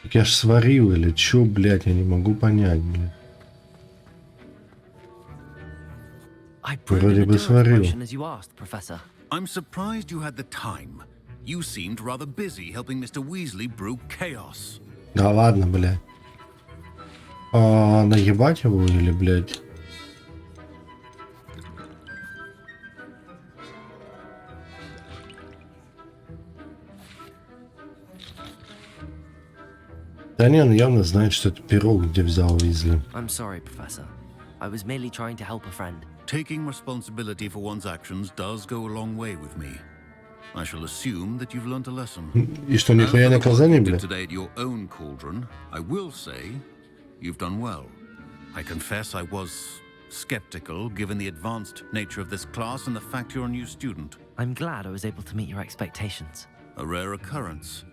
Так я ж сварил или чё, блядь, я не могу понять, блядь. Вроде бы сварил. I'm surprised you had the time. You seemed rather busy helping Mr. Weasley brew chaos. Да ладно, блядь. А наебать его или, блядь? Да не, он явно знает, что это пирог, где взял Уизли. I'm sorry, Professor. I was merely trying to help a friend. Taking responsibility for one's actions does go a long way with me. I shall assume that you've learnt a lesson. И что, нихуя наказание, блядь? Today at your own cauldron, I will say you've done well. I confess I was skeptical given the advanced nature of this class and the fact you're a new student. I'm glad I was able to meet your expectations. A rare occurrence.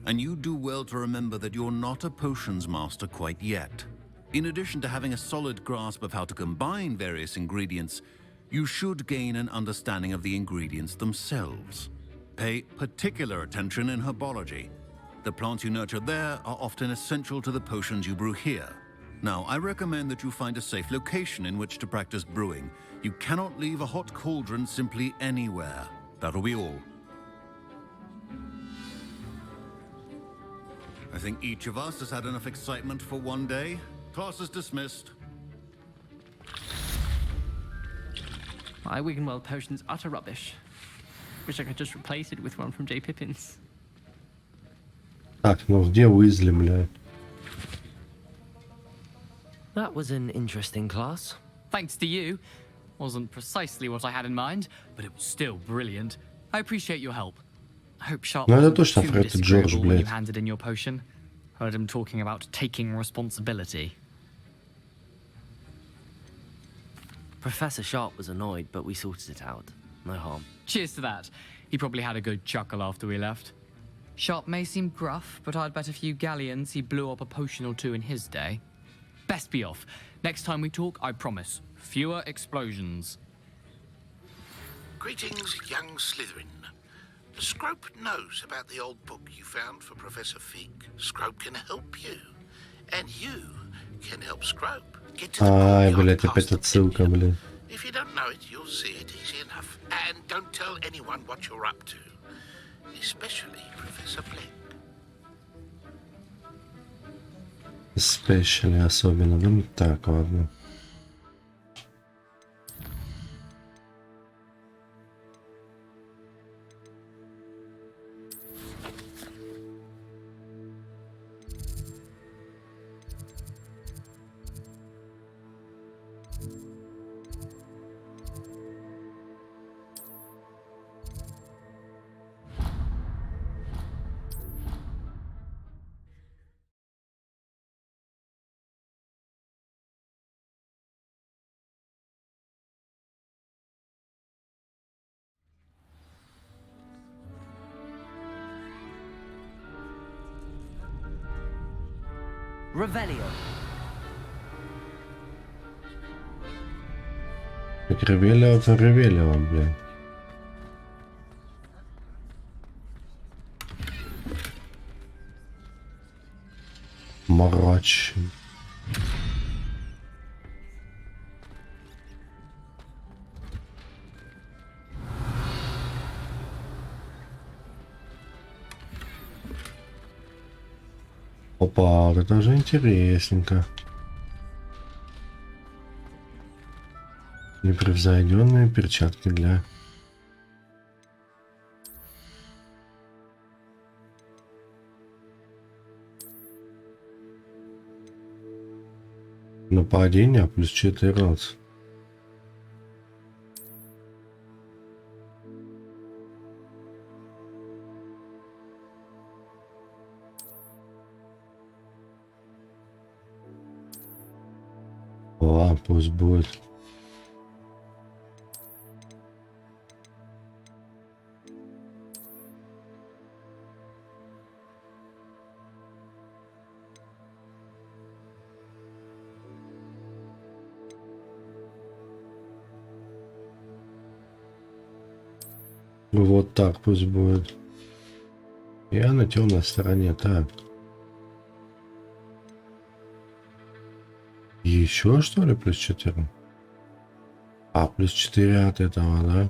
And you do well to remember that you're not a potions master quite yet. In addition to having a solid grasp of how to combine various ingredients, you should gain an understanding of the ingredients themselves. Pay particular attention in herbology. The plants you nurture there are often essential to the potions you brew here. Now, I recommend that you find a safe location in which to practice brewing. You cannot leave a hot cauldron simply anywhere. That'll be all. I think each of us has had enough excitement for one day. Class is dismissed. My Wiggenweld potion's utter rubbish. Wish I could just replace it with one from J. Pippin's. Так, ну где Уизли, блядь? That was an interesting class. Thanks to you. Wasn't precisely what I had in mind, but it was still brilliant. I appreciate your help. I hope Sharp Ну это wasn't точно too Фред и Джордж, disagreeable when you блядь. handed in your potion. Heard him talking about taking responsibility. Professor Sharp was annoyed, but we sorted it out. No harm. Cheers to that. He probably had a good chuckle after we left. Sharp may seem gruff, but I'd bet a few galleons he blew up a potion or two in his day. Best be off. Next time we talk, I promise, fewer explosions. Greetings, young Slytherin. Scrope knows about the old book you found for Professor Fig. Scrope can help you. And you can help Scrope. Get to the Ай, courtyard блядь, past опять the отсылка, блядь. If you don't know it, you'll see it easy enough. And don't tell anyone what you're up to. Especially Professor Black. Especially, особенно, да? Так, ладно. Revelio. Как Ревелио, блядь. Марач. Опа, это уже интересненько. Непревзойденные перчатки для... Нападение плюс 14. Ладно, пусть будет. Вот так пусть будет. Я на темной стороне, так. Еще что ли плюс 4? А, плюс 4 от этого, да?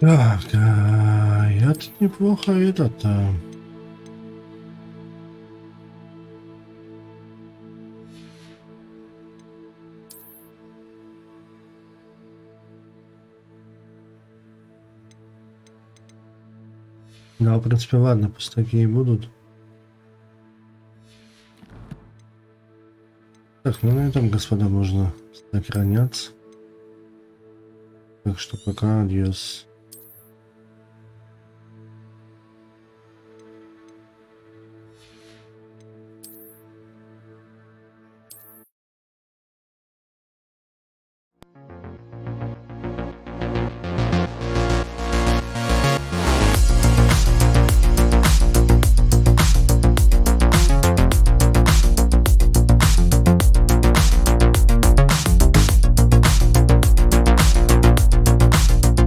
Так, я тут неплохо этот... Да, в принципе, ладно, пусть такие будут. Так, ну на этом, господа, можно сохраняться. Так что пока, адьос.